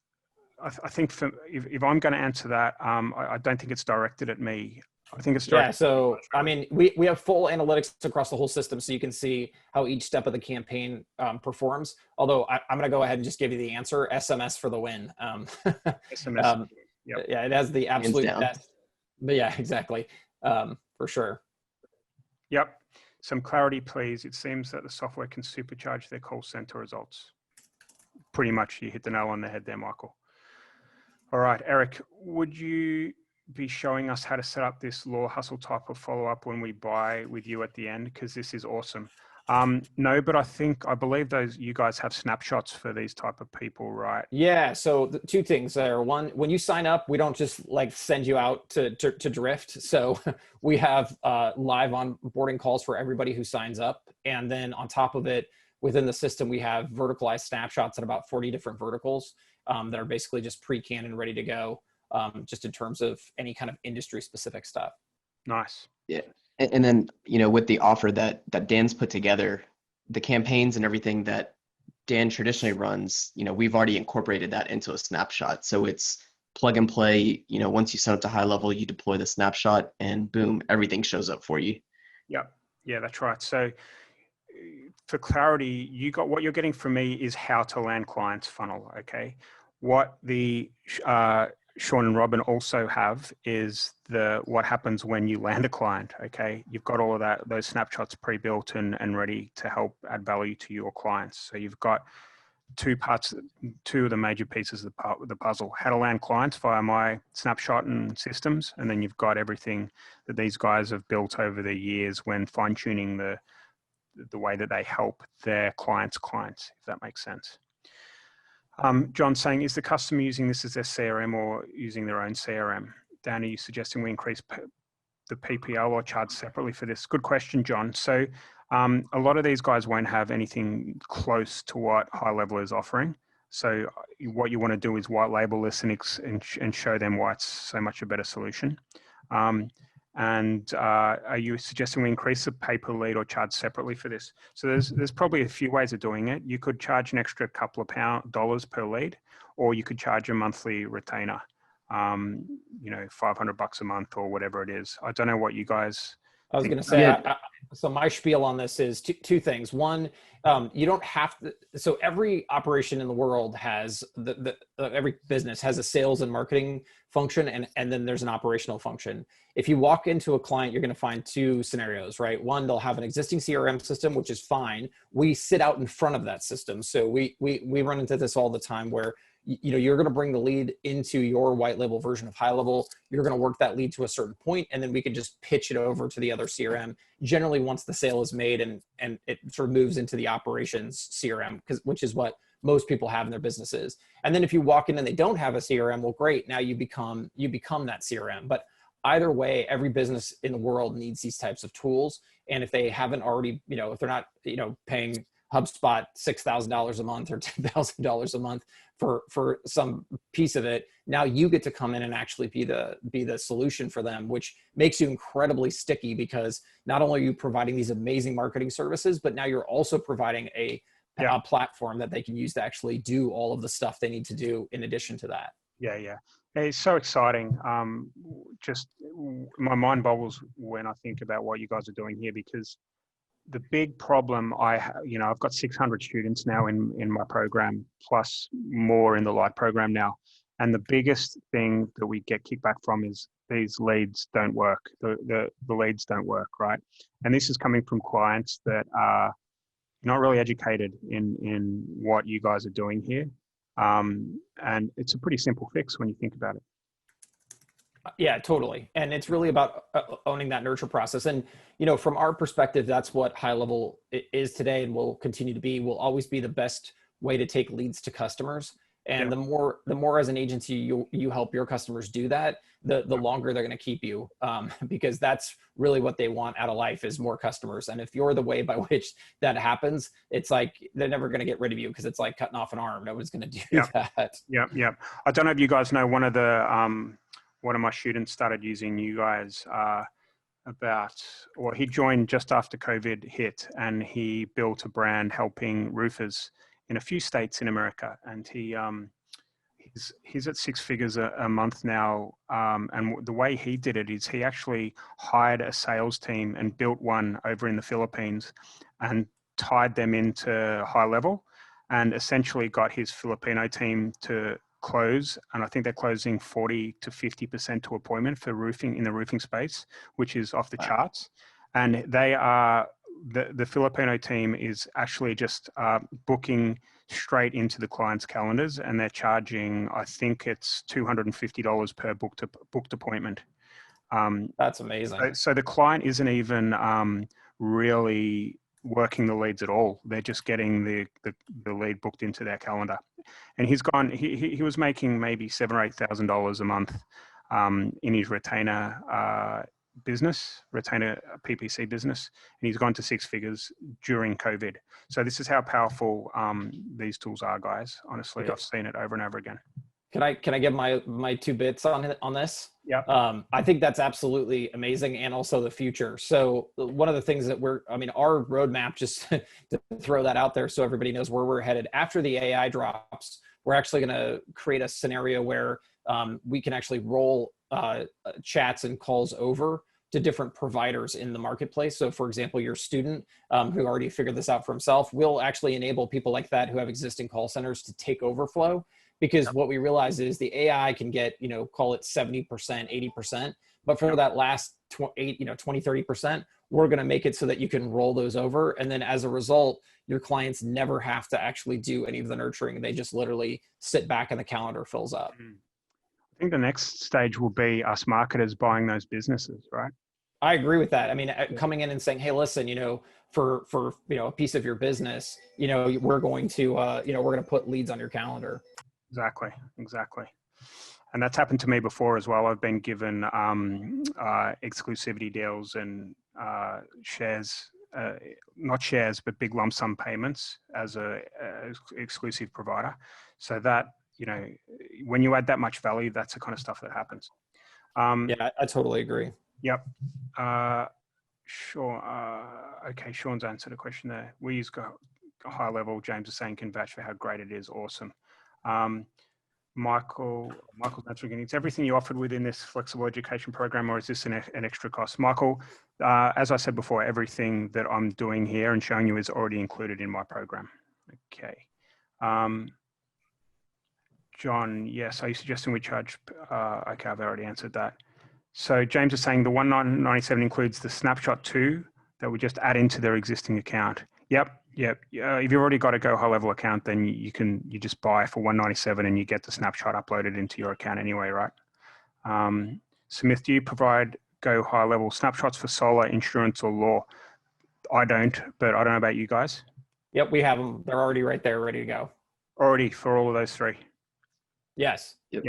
Speaker 3: I think if I'm going to answer that, I don't think it's directed at me. I think it's directed. Yeah, so I mean, we have full analytics across the whole system, so you can see how each step of the campaign performs. Although I'm going to go ahead and just give you the answer: SMS for the win. SMS. Yep. Yeah, it has the absolute best. But yeah, exactly, for sure. Yep. Some clarity, please. It seems that the software can supercharge their call center results. Pretty much, you hit the nail on the head there, Michael. All right, Eric, would you be showing us how to set up this law hustle type of follow-up when we buy with you at the end? Because this is awesome. No, but I believe you guys have snapshots for these type of people, right? Yeah. So the two things there. One, when you sign up, we don't just like send you out to drift. So we have live onboarding calls for everybody who signs up. And then on top of it, within the system, we have verticalized snapshots at about 40 different verticals that are basically just pre-canned and ready to go, just in terms of any kind of industry specific stuff. Nice.
Speaker 2: Yeah. And then, with the offer that Dan's put together, the campaigns and everything that Dan traditionally runs, we've already incorporated that into a snapshot. So it's plug and play. Once you sign up to HighLevel, you deploy the snapshot and boom, everything shows up for you. Yeah. Yeah, that's right. So for clarity, what you're getting from me is how to land clients funnel. Okay. What the Shaun and Robin also have is what happens when you land a client. Okay, you've got all of those snapshots pre-built and ready to help add value to your clients. So you've got
Speaker 1: two of the major pieces of the puzzle: how to land clients via my Snapshot and systems, and then you've got everything that these guys have built over the years when fine-tuning the way that they help their clients, if that makes sense. John's saying, is the customer using this as their CRM or using their own CRM? Dan, are you suggesting we increase the PPL or charge separately for this? Good question, John. So a lot of these guys won't have anything close to what HighLevel is offering. So what you want to do is white label this and show them why it's so much a better solution. Are you suggesting we increase the pay per lead or charge separately for this? So there's probably a few ways of doing it. You could charge an extra couple of dollars per lead, or you could charge a monthly retainer, you know, $500 a month or whatever it is. I don't know what you guys.
Speaker 3: I was going to say,
Speaker 2: Yeah.
Speaker 3: So my spiel on this is two things. One, you don't have to, so every operation in the world has, every business has a sales and marketing function, and then there's an operational function. If you walk into a client, you're going to find two scenarios, right? One, they'll have an existing CRM system, which is fine. We sit out in front of that system. So we run into this all the time where, you know, you're going to bring the lead into your white label version of HighLevel. You're going to work that lead to a certain point, and then we can just pitch it over to the other CRM. Generally, once the sale is made and it sort of moves into the operations CRM, which is what most people have in their businesses. And then if you walk in and they don't have a CRM, well, great. Now you become that CRM. But either way, every business in the world needs these types of tools. And if they haven't already, you know, if they're not, you know, paying HubSpot $6,000 a month or $10,000 a month for some piece of it, now you get to come in and actually be the solution for them, which makes you incredibly sticky, because not only are you providing these amazing marketing services, but now you're also providing a platform that they can use to actually do all of the stuff they need to do in addition to that.
Speaker 1: Yeah. It's so exciting. Just my mind boggles when I think about what you guys are doing here, because the big problem you know, I've got 600 students now in my program, plus more in the light program now. And the biggest thing that we get kickback from is these leads don't work. The leads don't work, right? And this is coming from clients that are not really educated in what you guys are doing here. And it's a pretty simple fix when you think about it.
Speaker 3: Yeah, totally. And it's really about owning that nurture process. And, you know, from our perspective, that's what HighLevel is today and will continue to be, will always be the best way to take leads to customers. And the more as an agency you help your customers do that, the longer they're going to keep you, because that's really what they want out of life, is more customers. And if you're the way by which that happens, it's like they're never going to get rid of you, because it's like cutting off an arm. Nobody's going to do that.
Speaker 1: Yeah. I don't know if you guys know, one of my students started using you guys he joined just after COVID hit, and he built a brand helping roofers in a few states in America. And he's at 6 figures a month now. And the way he did it is he actually hired a sales team and built one over in the Philippines and tied them into HighLevel, and essentially got his Filipino team to close. And I think they're closing 40 to 50% to appointment for roofing in the roofing space, which is off the charts. And they are, the Filipino team is actually just booking straight into the client's calendars, and they're charging, I think it's $250 per booked appointment.
Speaker 3: That's amazing.
Speaker 1: So the client isn't even really working the leads at all. They're just getting the lead booked into their calendar. And he was making maybe $7,000 or $8,000 a month in his retainer PPC business, and he's gone to 6 figures during COVID. So this is how powerful these tools are, guys. Honestly, I've seen it over and over again.
Speaker 3: Can I give my 2 bits on this?
Speaker 1: Yeah.
Speaker 3: I think that's absolutely amazing, and also the future. So one of the things that our roadmap, just to throw that out there so everybody knows where we're headed, after the AI drops, we're actually going to create a scenario where we can actually roll chats and calls over to different providers in the marketplace. So for example, your student who already figured this out for himself, will actually enable people like that who have existing call centers to take overflow. Because what we realize is the AI can get, call it 70%, 80%, But for that last 20-30%, we're going to make it so that you can roll those over. And then as a result, your clients never have to actually do any of the nurturing. They just literally sit back and the calendar fills up.
Speaker 1: I think the next stage will be us marketers buying those businesses, right?
Speaker 3: I agree with that. I mean, coming in and saying, hey, listen, for a piece of your business, we're going to, we're going to put leads on your calendar.
Speaker 1: Exactly. And that's happened to me before as well. I've been given exclusivity deals and shares, not shares, but big lump sum payments as a exclusive provider. So that, when you add that much value, that's the kind of stuff that happens.
Speaker 3: Yeah, I totally agree.
Speaker 1: Yep. Sure. Okay. Shaun's answered a question there. We use GoHighLevel. James is saying can vouch for how great it is. Awesome. Michael's answering, it's everything you offered within this flexible education program, or is this an extra cost? Michael, as I said before, everything that I'm doing here and showing you is already included in my program. Okay. John, yes, are you suggesting we charge? Okay, I've already answered that. So James is saying the $197 includes the Snapshot 2 that we just add into their existing account. Yep. If you've already got a GoHighLevel account, then you just buy for $197 and you get the Snapshot uploaded into your account anyway, right? Smith, do you provide GoHighLevel snapshots for solar, insurance, or law? I don't, but I don't know about you guys.
Speaker 3: Yep, we have them. They're already right there, ready to go.
Speaker 1: Already for all of those three.
Speaker 3: Yes.
Speaker 1: Yep.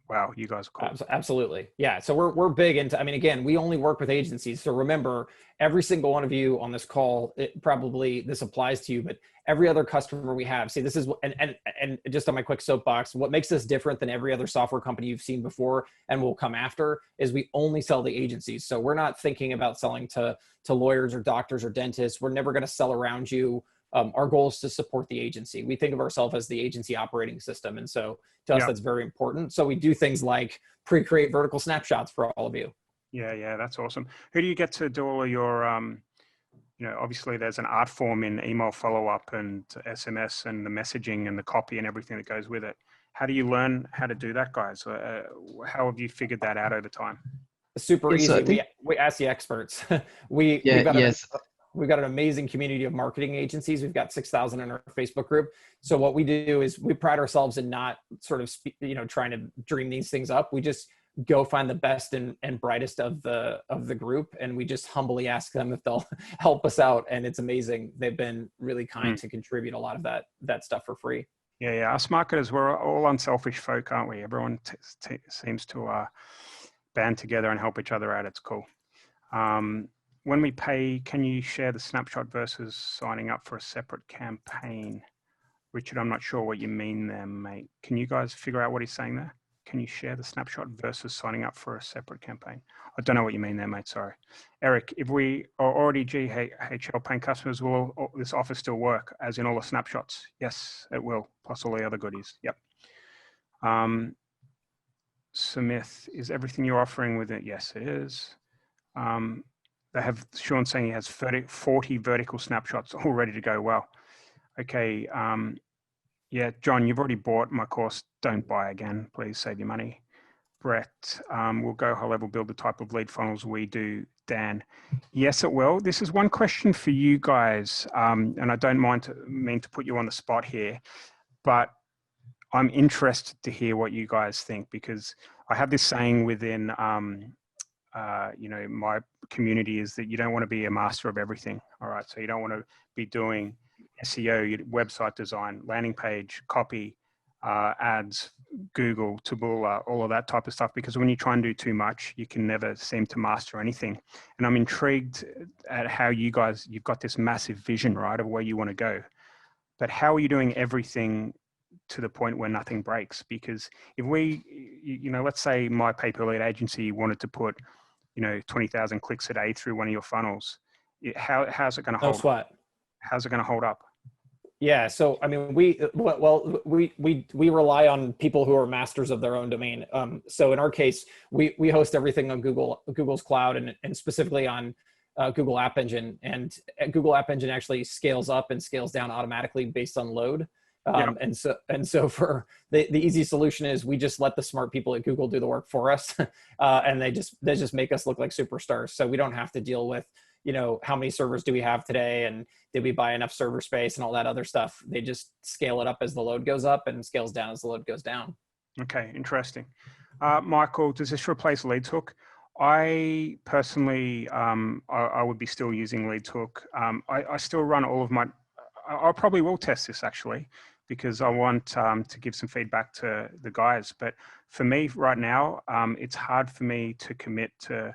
Speaker 1: Wow, you guys are cool.
Speaker 3: Absolutely. Yeah. So we're big into, I mean, again, we only work with agencies. So remember, every single one of you on this call, this applies to you, but every other customer we have, see, this is, and just on my quick soapbox, what makes us different than every other software company you've seen before and will come after is we only sell to agencies. So we're not thinking about selling to lawyers or doctors or dentists. We're never going to sell around you. Our goal is to support the agency. We think of ourselves as the agency operating system. And so to us, that's very important. So we do things like pre-create vertical snapshots for all of you.
Speaker 1: Yeah, that's awesome. Who do you get to do all of your, obviously there's an art form in email follow-up and SMS and the messaging and the copy and everything that goes with it. How do you learn how to do that, guys? How have you figured that out over time?
Speaker 3: Super easy. We ask the experts. We've got an amazing community of marketing agencies. We've got 6,000 in our Facebook group. So what we do is we pride ourselves in not sort of, trying to dream these things up. We just go find the best and brightest of the group. And we just humbly ask them if they'll help us out. And it's amazing. They've been really kind to contribute a lot of that stuff for free.
Speaker 1: Yeah. Us marketers, we're all unselfish folk, aren't we? Everyone seems to band together and help each other out. It's cool. When we pay, can you share the snapshot versus signing up for a separate campaign? Richard, I'm not sure what you mean there, mate. Can you guys figure out what he's saying there? Can you share the snapshot versus signing up for a separate campaign? I don't know what you mean there, mate. Sorry. Eric, if we are already GHL paying customers, will this offer still work, as in all the snapshots? Yes, it will, plus all the other goodies. Yep. Smith, is everything you're offering with it? Yes, it is. They have Shaun saying he has 40 vertical snapshots all ready to go. Well, okay. Yeah, John, you've already bought my course. Don't buy again. Please save your money. Brett, will GoHighLevel build the type of lead funnels we do? Dan, yes, it will. This is one question for you guys, and I don't mean to put you on the spot here, but I'm interested to hear what you guys think, because I have this saying within my community is that you don't want to be a master of everything. All right. So you don't want to be doing SEO, website design, landing page, copy, ads, Google, Taboola, all of that type of stuff, because when you try and do too much, you can never seem to master anything. And I'm intrigued at how you've got this massive vision, right, of where you want to go. But how are you doing everything to the point where nothing breaks? Because if we, let's say my pay-per-lead agency wanted to put 20,000 clicks a day through one of your funnels, how's it going to hold?
Speaker 3: No sweat.
Speaker 1: How's it going to hold up?
Speaker 3: Yeah. So, I mean, we rely on people who are masters of their own domain. So in our case, we host everything on Google's cloud and specifically on Google App Engine, and Google App Engine actually scales up and scales down automatically based on load.
Speaker 1: Yep.
Speaker 3: And so for the easy solution is we just let the smart people at Google do the work for us. And they just make us look like superstars. So we don't have to deal with, how many servers do we have today? And did we buy enough server space and all that other stuff? They just scale it up as the load goes up and scales down as the load goes down.
Speaker 1: Okay, interesting. Michael, does this replace Leads Hook? I personally, I would be still using Leads Hook. I still run all of my, I probably will test this actually, because I want to give some feedback to the guys. But for me right now, it's hard for me to commit to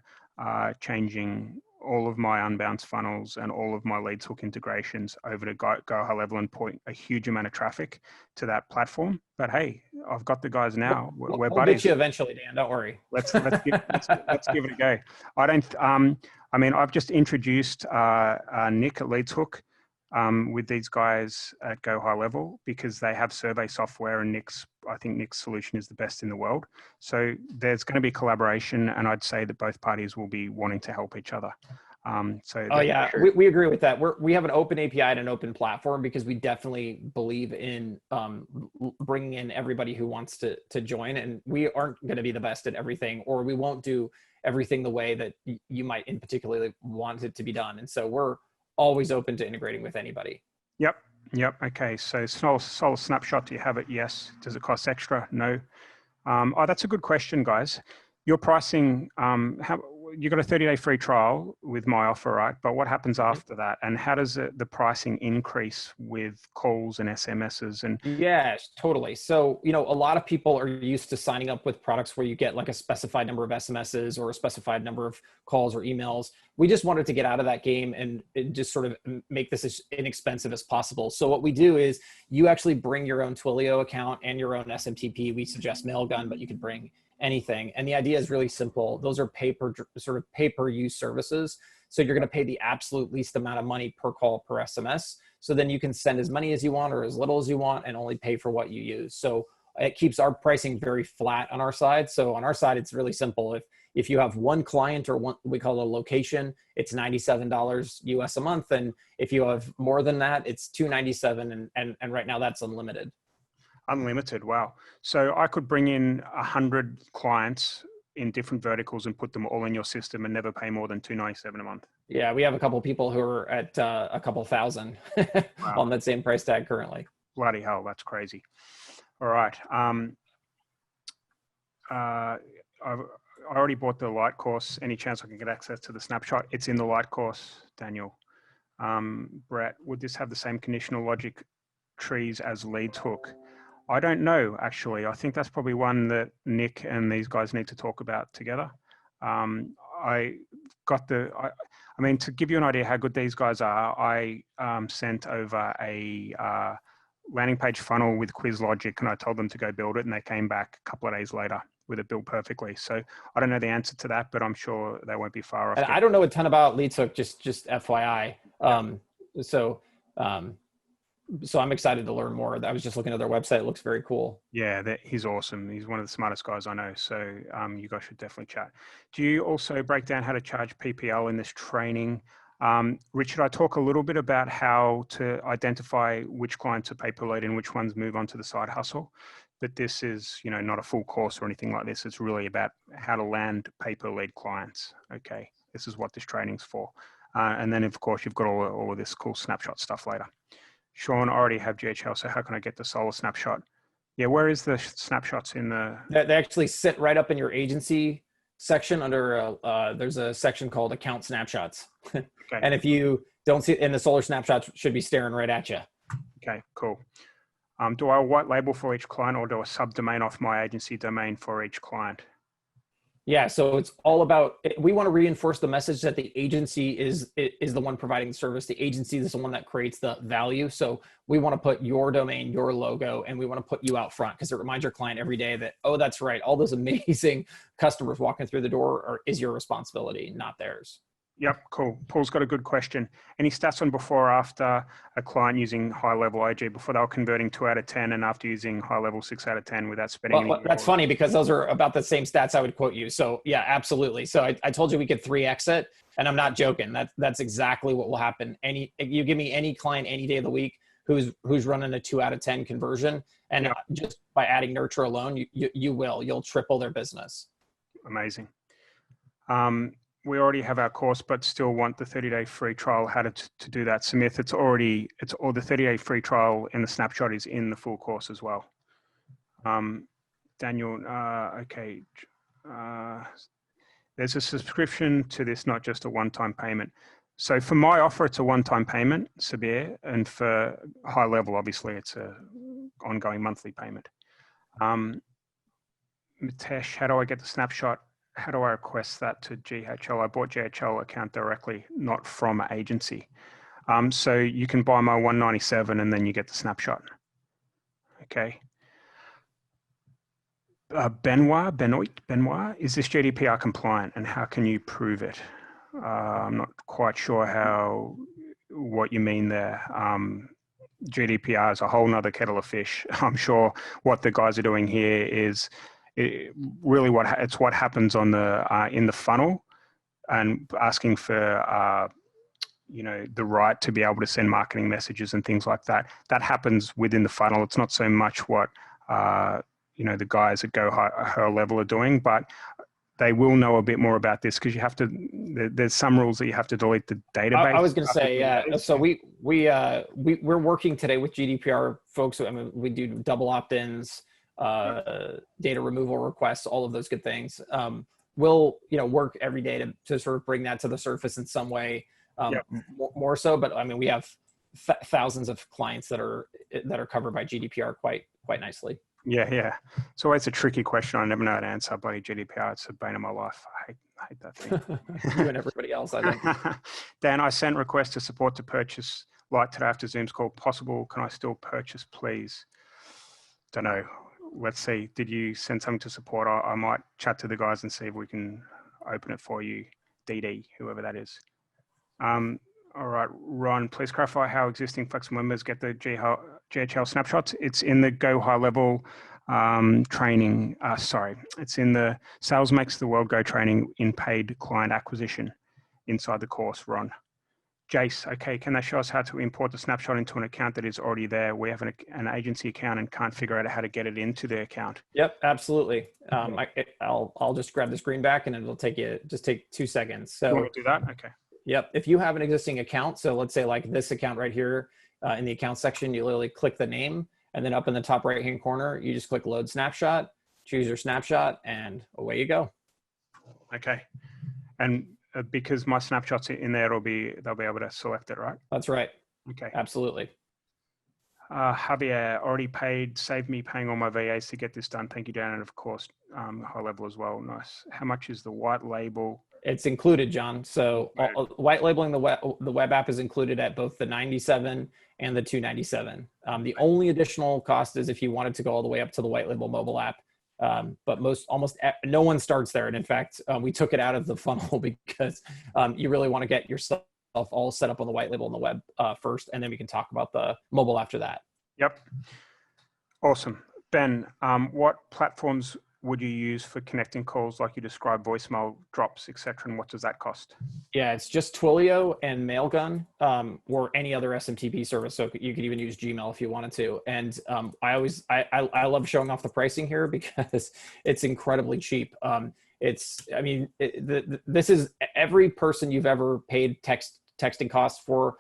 Speaker 1: changing all of my unbounce funnels and all of my Leads Hook integrations over to GoHighLevel and point a huge amount of traffic to that platform. But hey, I've got the guys now. We're
Speaker 3: We'll
Speaker 1: buddies.
Speaker 3: get you eventually, Dan. Don't worry.
Speaker 1: Let's give it a go. I've just introduced Nick at Leads Hook with these guys at GoHighLevel because they have survey software, and I think Nick's solution is the best in the world. So there's going to be collaboration, and I'd say that both parties will be wanting to help each other.
Speaker 3: Sure. We agree with that. We have an open API and an open platform because we definitely believe in bringing in everybody who wants to join, and we aren't going to be the best at everything, or we won't do everything the way that you might in particularly want it to be done. And so we're always open to integrating with anybody.
Speaker 1: Yep. Okay. So Solar Snapshot, do you have it? Yes. Does it cost extra? No. That's a good question, guys. Your pricing, you got a 30-day free trial with my offer, right? But what happens after that? And how does the pricing increase with calls and SMSs? And
Speaker 3: yes, totally. So, a lot of people are used to signing up with products where you get like a specified number of SMSs or a specified number of calls or emails. We just wanted to get out of that game and just sort of make this as inexpensive as possible. So what we do is you actually bring your own Twilio account and your own SMTP. We suggest Mailgun, but you could bring anything. And the idea is really simple. Those are pay-per-use services. So you're going to pay the absolute least amount of money per call per SMS. So then you can send as many as you want or as little as you want and only pay for what you use. So it keeps our pricing very flat on our side. So on our side, it's really simple. If you have one client or one, we call it a location, it's $97 US a month. And if you have more than that, it's $297. And right now that's unlimited.
Speaker 1: Unlimited. Wow. So I could bring in 100 clients in different verticals and put them all in your system and never pay more than $297 a month.
Speaker 3: Yeah, we have a couple of people who are at a couple thousand on that same price tag currently.
Speaker 1: Bloody hell, that's crazy. All right. I already bought the light course. Any chance I can get access to the snapshot? It's in the light course, Daniel. Brett, would this have the same conditional logic trees as Leads Hook? I don't know, actually. I think that's probably one that Nick and these guys need to talk about together. To give you an idea how good these guys are, I sent over a landing page funnel with quiz logic, and I told them to go build it, and they came back a couple of days later with it built perfectly. So I don't know the answer to that, but I'm sure they won't be far off.
Speaker 3: I don't know a ton about Leads Hook, just FYI. So I'm excited to learn more. I was just looking at their website. It looks very cool.
Speaker 1: Yeah, he's awesome. He's one of the smartest guys I know. So you guys should definitely chat. Do you also break down how to charge PPL in this training? Richard, I talk a little bit about how to identify which clients are pay per lead and which ones move on to the side hustle. But this is, not a full course or anything like this. It's really about how to land pay per lead clients. Okay, this is what this training's for. And then, of course, you've got all of this cool snapshot stuff later. Shaun, I already have GHL, so how can I get the Solar Snapshot? Yeah, where is the snapshots in the...
Speaker 3: They actually sit right up in your agency section under, there's a section called Account Snapshots. Okay. And if you don't see it in the Solar Snapshots, should be staring right at you.
Speaker 1: Okay, cool. Do I white label for each client, or do I subdomain off my agency domain for each client?
Speaker 3: Yeah, so it's all about, we want to reinforce the message that the agency is the one providing the service. The agency is the one that creates the value. So we want to put your domain, your logo, and we want to put you out front because it reminds your client every day that, oh, that's right, all those amazing customers walking through the door is your responsibility, not theirs.
Speaker 1: Yep, cool. Paul's got a good question. Any stats on before or after a client using HighLevel IG, before they were converting 2 out of 10 and after using HighLevel 6 out of 10 without spending
Speaker 3: any? That's funny because those are about the same stats I would quote you. So yeah, absolutely. So I told you we could 3x it, and I'm not joking. That's exactly what will happen. You give me any client any day of the week who's running a 2 out of 10 conversion, and just by adding nurture alone, you'll triple their business.
Speaker 1: Amazing. We already have our course, but still want the 30-day free trial. How to do that, Samith? It's all the 30-day free trial in the snapshot is in the full course as well. Daniel, okay. There's a subscription to this, not just a one-time payment. So for my offer, it's a one-time payment, Sabir, and for HighLevel, obviously, it's a ongoing monthly payment. Mitesh, how do I get the snapshot? How do I request that to GHL? I bought GHL account directly, not from an agency. So you can buy my 197 and then you get the snapshot. Okay. Benoit, is this GDPR compliant and how can you prove it? I'm not quite sure what you mean there. GDPR is a whole nother kettle of fish. I'm sure what the guys are doing here is really what happens on the in the funnel, and asking for the right to be able to send marketing messages and things like that. That happens within the funnel. It's not so much what the guys at GoHighLevel are doing, but they will know a bit more about this because you have to. There's some rules that you have to delete the database.
Speaker 3: I was going to say, yeah. So we're working today with GDPR folks. I mean, we do double opt-ins, data removal requests, all of those good things. We'll work every day to sort of bring that to the surface in some way, more so. But I mean, we have thousands of clients that are covered by GDPR quite nicely.
Speaker 1: Yeah. It's always a tricky question. I never know how to answer bloody GDPR. It's the bane of my life. I hate that thing.
Speaker 3: You and everybody else, I think.
Speaker 1: Dan, I sent request to support to purchase light today after Zoom's call. Possible? Can I still purchase, please? Don't know. Let's see. Did you send something to support? I might chat to the guys and see if we can open it for you. DD, whoever that is. All right, Ron, please clarify how existing Flexxable members get the GHL snapshots. It's in the GoHighLevel training. It's in the Sales Makes the World Go training in paid client acquisition inside the course, Ron. Jace, okay, can they show us how to import the snapshot into an account that is already there? We have an agency account and can't figure out how to get it into the account.
Speaker 3: Yep, absolutely. I'll just grab the screen back and it'll take 2 seconds. So
Speaker 1: you want to do that? Okay.
Speaker 3: Yep. If you have an existing account, so let's say like this account right here in the account section, you literally click the name and then up in the top right-hand corner, you just click load snapshot, choose your snapshot, and away you go.
Speaker 1: Okay. And because my snapshot's in there, they'll be able to select it, right?
Speaker 3: That's right.
Speaker 1: Okay.
Speaker 3: Absolutely.
Speaker 1: Javier, already paid, saved me paying all my VAs to get this done. Thank you, Dan. And of course, HighLevel as well. Nice. How much is the white label?
Speaker 3: It's included, John. So white labeling the web app is included at both the 97 and the 297. The only additional cost is if you wanted to go all the way up to the white label mobile app. But almost no one starts there. And in fact, we took it out of the funnel because you really want to get yourself all set up on the white label on the web first, and then we can talk about the mobile after that.
Speaker 1: Yep. Awesome. Ben, what platforms would you use for connecting calls like you described, voicemail drops, etc., and what does that cost?
Speaker 3: Yeah, it's just Twilio and Mailgun, or any other SMTP service. So you could even use Gmail if you wanted to. And I love showing off the pricing here because it's incredibly cheap. This is every person you've ever paid texting costs for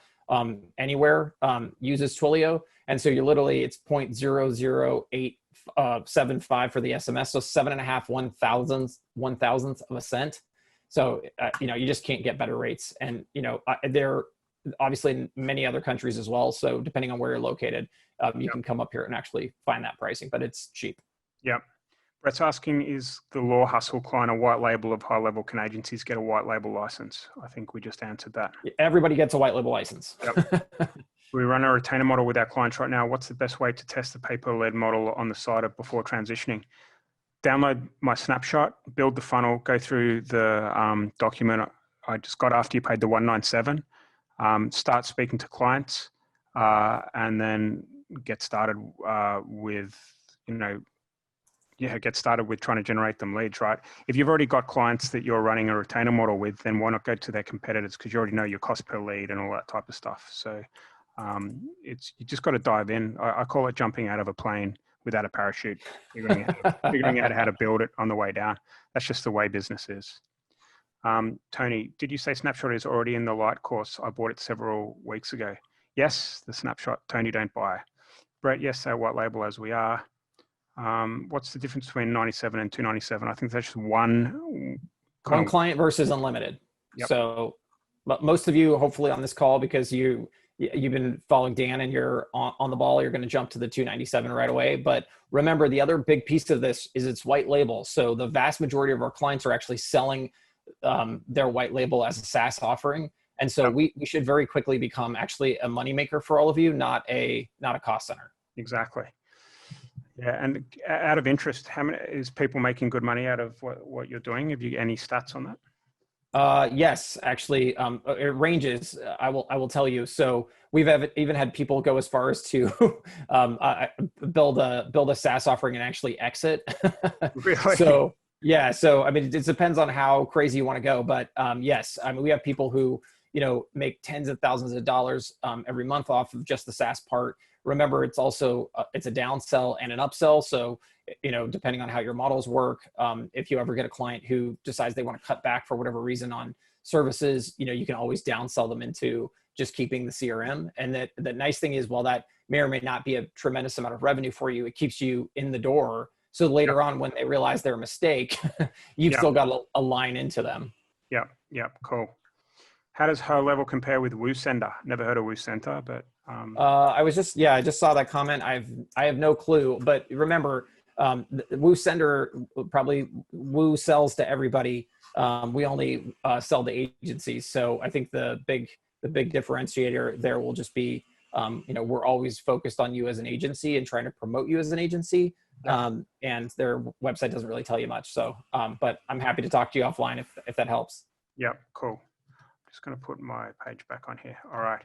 Speaker 3: anywhere uses Twilio. And so it's 0.00875 for the SMS. So 7.5 1/1000th of a cent. So, you just can't get better rates. And, they're obviously in many other countries as well. So depending on where you're located, you can come up here and actually find that pricing, but it's cheap.
Speaker 1: Yep. Brett's asking, is the Law Hustle client a white label of HighLevel? Can agencies get a white label license? I think we just answered that.
Speaker 3: Everybody gets a white label license.
Speaker 1: Yep. We run a retainer model with our clients right now. What's the best way to test the paper-led model on the side before transitioning? Download my snapshot, build the funnel, go through the document I just got after you paid the 197, start speaking to clients, and then get started get started with trying to generate them leads, right? If you've already got clients that you're running a retainer model with, then why not go to their competitors? Because you already know your cost per lead and all that type of stuff. So It's you just got to dive in. I call it jumping out of a plane without a parachute, figuring out how to build it on the way down. That's just the way business is. Tony, did you say Snapshot is already in the light course? I bought it several weeks ago. Yes, the Snapshot. Tony, don't buy. Brett, yes, they're white label as we are. What's the difference between 97 and 297? I think that's just one
Speaker 3: client versus unlimited. Yep. So most of you, hopefully on this call, because you've been following Dan and you're on the ball, you're going to jump to the 297 right away. But remember, the other big piece of this is it's white label. So the vast majority of our clients are actually selling their white label as a SaaS offering. And so we should very quickly become actually a moneymaker for all of you, not a cost center.
Speaker 1: Exactly. Yeah. And out of interest, how many is people making good money out of what you're doing? Have you any stats on that?
Speaker 3: Yes, actually, it ranges. I will tell you. So we've even had people go as far as to build a SaaS offering and actually exit.
Speaker 1: Really?
Speaker 3: So yeah. So I mean, it depends on how crazy you want to go, but yes, I mean, we have people who make tens of thousands of dollars every month off of just the SaaS part. Remember, it's also it's a downsell and an upsell. So depending on how your models work, if you ever get a client who decides they want to cut back for whatever reason on services, you can always downsell them into just keeping the CRM. And that the nice thing is, while that may or may not be a tremendous amount of revenue for you, it keeps you in the door. So later on, when they realize their mistake, you've still got a line into them.
Speaker 1: Yeah. Yeah. Cool. How does HighLevel compare with WooSender? Never heard of WooSender, but
Speaker 3: I just saw that comment. I have no clue, but remember, WooSender probably Woo sells to everybody. We only sell to agencies. So I think the big differentiator there will just be, we're always focused on you as an agency and trying to promote you as an agency. And their website doesn't really tell you much. So, but I'm happy to talk to you offline if that helps.
Speaker 1: Yep. Cool. Just going to put my page back on here. All right.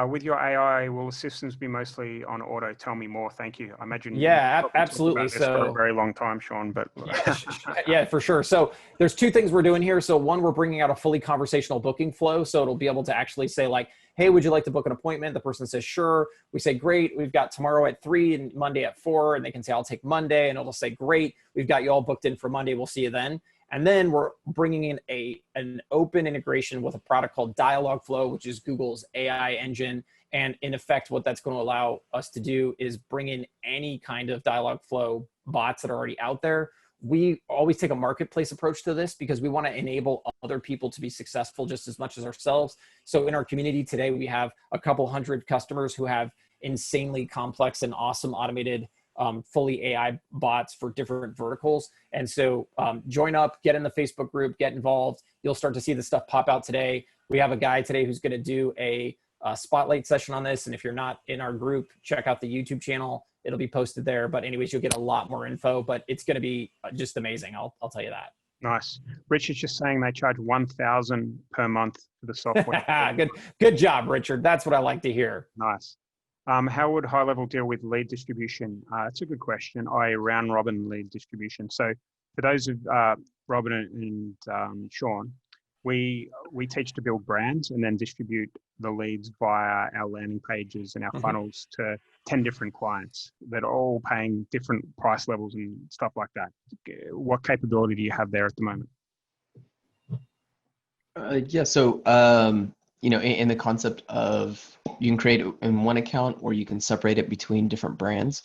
Speaker 1: With your AI, will assistants be mostly on auto? Tell me more. Thank you. I imagine.
Speaker 3: Yeah, absolutely.
Speaker 1: So for a very long time, Shaun, but
Speaker 3: yeah, for sure. So there's two things we're doing here. So one, we're bringing out a fully conversational booking flow. So it'll be able to actually say like, hey, would you like to book an appointment? The person says, sure. We say, great. We've got tomorrow at 3 and Monday at 4. And they can say, I'll take Monday. And it'll say, great. We've got you all booked in for Monday. We'll see you then. And then we're bringing in an open integration with a product called Dialogflow, which is Google's AI engine. And in effect, what that's going to allow us to do is bring in any kind of Dialogflow bots that are already out there. We always take a marketplace approach to this because we want to enable other people to be successful just as much as ourselves. So in our community today, we have a couple hundred customers who have insanely complex and awesome automated fully AI bots for different verticals. And so join up, get in the Facebook group, get involved. You'll start to see the stuff pop out today. We have a guy today who's going to do a spotlight session on this. And if you're not in our group, check out the YouTube channel. It'll be posted there. But anyways, you'll get a lot more info, but it's going to be just amazing. I'll tell you that.
Speaker 1: Nice. Richard's just saying they charge $1,000 per month for the software.
Speaker 3: Good job, Richard. That's what I like to hear.
Speaker 1: Nice. How would HighLevel deal with lead distribution? That's a good question. Round robin lead distribution. So for those of Robin and Shaun, we teach to build brands and then distribute the leads via our landing pages and our funnels to 10 different clients that are all paying different price levels and stuff like that. What capability do you have there at the moment?
Speaker 2: In the concept of you can create it in one account or you can separate it between different brands.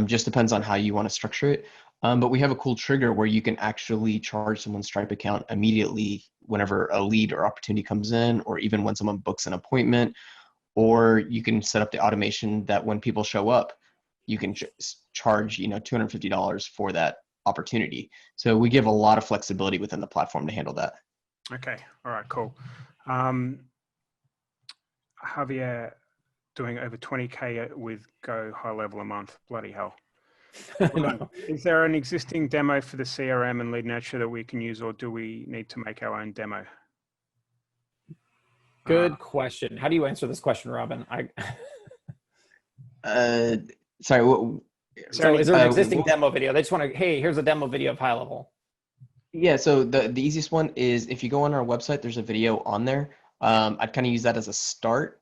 Speaker 2: Just depends on how you want to structure it. But we have a cool trigger where you can actually charge someone's Stripe account immediately whenever a lead or opportunity comes in, or even when someone books an appointment, or you can set up the automation that when people show up, you can charge, $250 for that opportunity. So we give a lot of flexibility within the platform to handle that.
Speaker 1: Okay. All right, cool. Javier doing over 20K with GoHighLevel a month. Bloody hell.
Speaker 3: No.
Speaker 1: Is there an existing demo for the CRM and lead nurture that we can use, or do we need to make our own demo?
Speaker 3: Good question. How do you answer this question, Robin?
Speaker 2: Sorry.
Speaker 3: So is there an existing demo video? They just want to, hey, here's a demo video of HighLevel.
Speaker 2: Yeah, so the easiest one is if you go on our website, there's a video on there. I'd kind of use that as a start.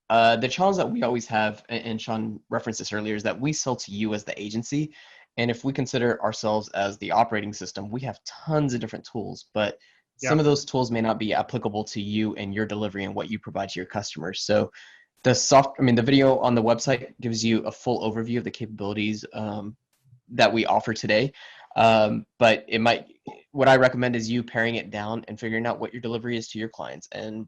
Speaker 2: The challenge that we always have, and Shaun referenced this earlier, is that we sell to you as the agency. And if we consider ourselves as the operating system, we have tons of different tools, but some
Speaker 1: Yep.
Speaker 2: of those tools may not be applicable to you and your delivery and what you provide to your customers. So the video on the website gives you a full overview of the capabilities that we offer today. But what I recommend is you paring it down and figuring out what your delivery is to your clients and,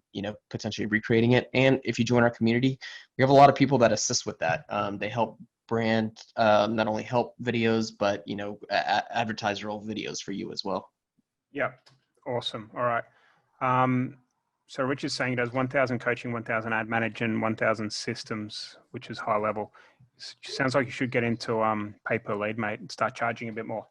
Speaker 2: potentially recreating it. And if you join our community, we have a lot of people that assist with that. They help brand, not only help videos, but, advertise role videos for you as well.
Speaker 1: Yep. Awesome. All right. So Rich is saying he does 1,000 coaching, 1,000 ad management, 1,000 systems, which is high level. Sounds like you should get into pay per lead, mate, and start charging a bit more.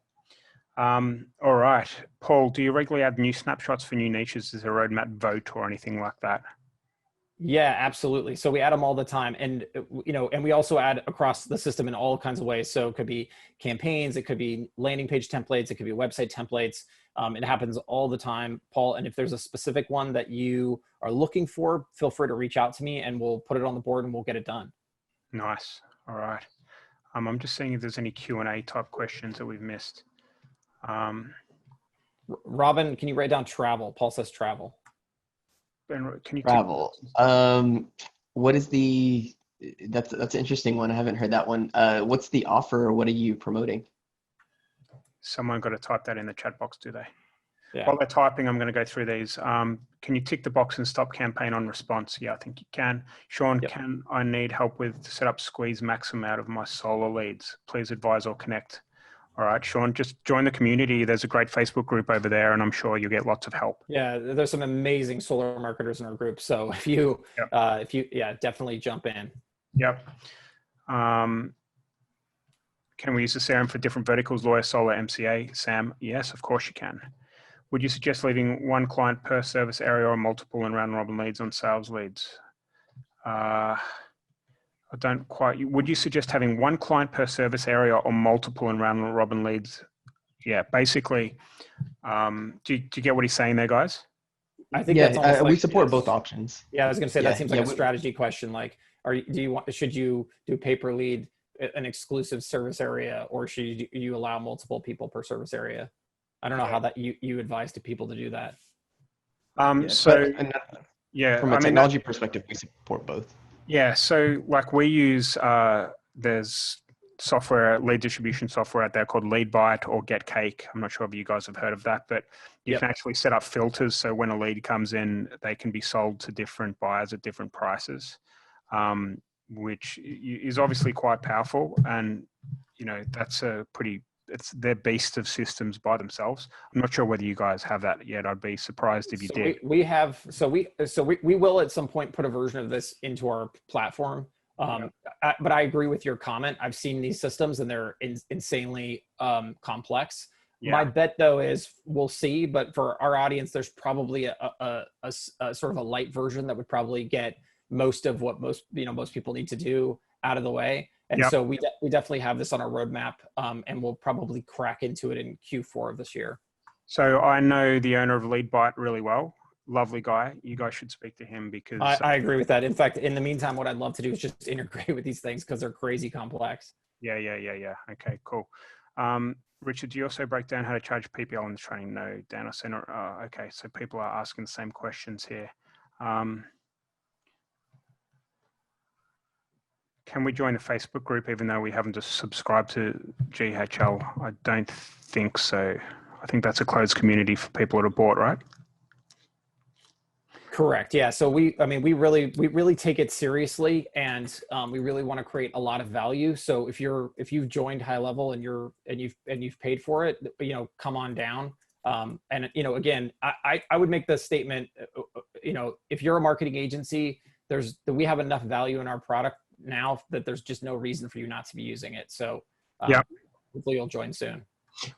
Speaker 1: All right. Paul, do you regularly add new snapshots for new niches? Is there a roadmap vote or anything like that?
Speaker 3: Yeah, absolutely. So we add them all the time. And, and we also add across the system in all kinds of ways. So it could be campaigns, it could be landing page templates, it could be website templates. It happens all the time, Paul. And if there's a specific one that you are looking for, feel free to reach out to me and we'll put it on the board and we'll get it done.
Speaker 1: Nice. All right. I'm just seeing if there's any Q&A type questions that we've missed.
Speaker 3: Robin, can you write down travel? Paul says travel.
Speaker 1: Ben, can you
Speaker 2: Travel. What is that's an interesting one. I haven't heard that one. What's the offer or what are you promoting?
Speaker 1: Someone got to type that in the chat box, do they?
Speaker 3: Yeah.
Speaker 1: While they're typing, I'm going to go through these. Can you tick the box and stop campaign on response? Yeah, I think you can. Shaun,
Speaker 3: Yep.
Speaker 1: Can I need help with to set up squeeze maximum out of my solar leads? Please advise or connect. All right, Shaun, just join the community. There's a great Facebook group over there, and I'm sure you'll get lots of help.
Speaker 3: Yeah, there's some amazing solar marketers in our group. So if you, definitely jump in.
Speaker 1: Yep. Can we use the CRM for different verticals, lawyer, solar, MCA? Sam, yes, of course you can. Would you suggest leaving one client per service area or multiple and round robin leads on sales leads? Would you suggest having one client per service area or multiple and round robin leads? Yeah, basically, do you get what he's saying there, guys?
Speaker 3: I think that's almost
Speaker 2: we
Speaker 3: like,
Speaker 2: support both options.
Speaker 3: Yeah, I was going to say that seems like a strategy question. Like, should you do pay per lead an exclusive service area, or should you allow multiple people per service area? I don't know how that you advise to people to do that.
Speaker 2: From a technology perspective, we support both.
Speaker 1: Yeah, so like we use there's software, lead distribution software out there called LeadBite or GetCake. I'm not sure if you guys have heard of that, but you can actually set up filters. So when a lead comes in, they can be sold to different buyers at different prices, which is obviously quite powerful. And, that's it's their beast of systems by themselves. I'm not sure whether you guys have that yet. I'd be surprised if you did.
Speaker 3: We will at some point put a version of this into our platform. But I agree with your comment. I've seen these systems and they're insanely complex. Yeah. My bet though is we'll see, but for our audience, there's probably a sort of a light version that would probably get most of what most people need to do out of the way. And so we definitely have this on our roadmap, and we'll probably crack into it in Q4 of this year.
Speaker 1: So I know the owner of LeadBite really well. Lovely guy. You guys should speak to him because
Speaker 3: I agree with that. In fact, in the meantime, what I'd love to do is just integrate with these things because they're crazy complex.
Speaker 1: Yeah. Okay, cool. Richard, do you also break down how to charge PPL in the training? No, Dan, I said, okay. So people are asking the same questions here. Can we join the Facebook group even though we haven't just subscribed to GHL? I don't think so. I think that's a closed community for people that are bought, right?
Speaker 3: Correct. Yeah. So we really take it seriously, and we really want to create a lot of value. So if you've joined HighLevel and you've paid for it, come on down. And again, I would make the statement, if you're a marketing agency, we have enough value in our product now that there's just no reason for you not to be using it. So hopefully you'll join soon.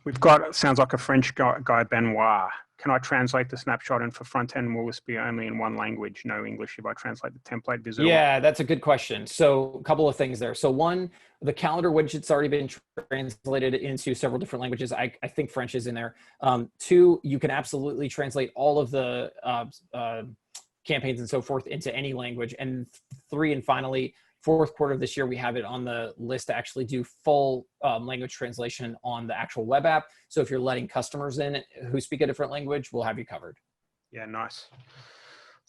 Speaker 1: We've got, sounds like a French guy, Benoit. Can I translate the snapshot? And for front end, will this be only in one language, no English, if I translate the template visitor?
Speaker 3: Yeah, that's a good question. So a couple of things there. So one, the calendar widget's already been translated into several different languages. I think French is in there. Two, you can absolutely translate all of the campaigns and so forth into any language. And 3, and finally, fourth quarter of this year, we have it on the list to actually do full language translation on the actual web app. So if you're letting customers in who speak a different language, we'll have you covered.
Speaker 1: Yeah, nice.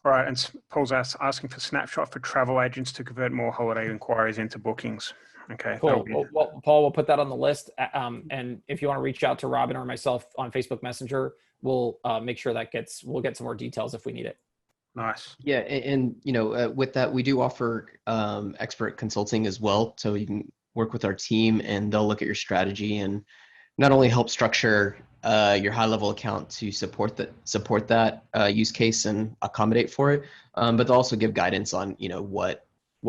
Speaker 1: All right, and Paul's asking for Snapshot for travel agents to convert more holiday inquiries into bookings. Okay,
Speaker 3: cool. Well, Paul, we'll put that on the list. And if you want to reach out to Robin or myself on Facebook Messenger, we'll make sure that we'll get some more details if we need it.
Speaker 1: Nice.
Speaker 2: Yeah, and you know, with that, we do offer expert consulting as well. So you can work with our team, and they'll look at your strategy and not only help structure your HighLevel account to support that use case and accommodate for it, but they'll also give guidance on, you know, what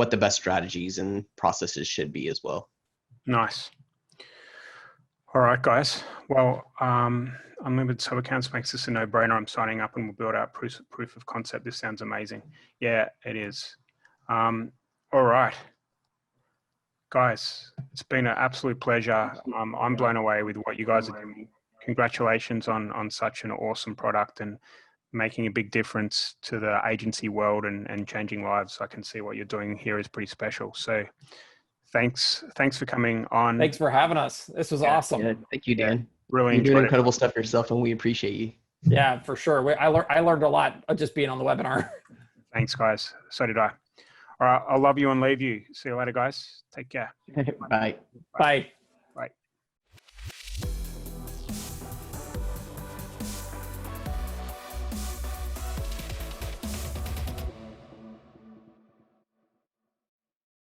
Speaker 2: the best strategies and processes should be as well.
Speaker 1: Nice. All right, guys. Well, unlimited sub accounts makes this a no-brainer. I'm signing up and we'll build out proof of concept. This sounds amazing. Yeah, it is. All right. Guys, it's been an absolute pleasure. I'm blown away with what you guys are doing. Congratulations on such an awesome product and making a big difference to the agency world and changing lives. I can see what you're doing here is pretty special. So thanks for coming on.
Speaker 3: Thanks for having us. This was awesome.
Speaker 2: Yeah, thank you, Dan.
Speaker 1: Really
Speaker 2: You're doing incredible stuff yourself, and we appreciate you.
Speaker 3: Yeah, for sure. I learned a lot just being on the webinar.
Speaker 1: Thanks, guys. So did I. All right, I'll love you and leave you. See you later, guys. Take care.
Speaker 2: Bye.
Speaker 3: Bye.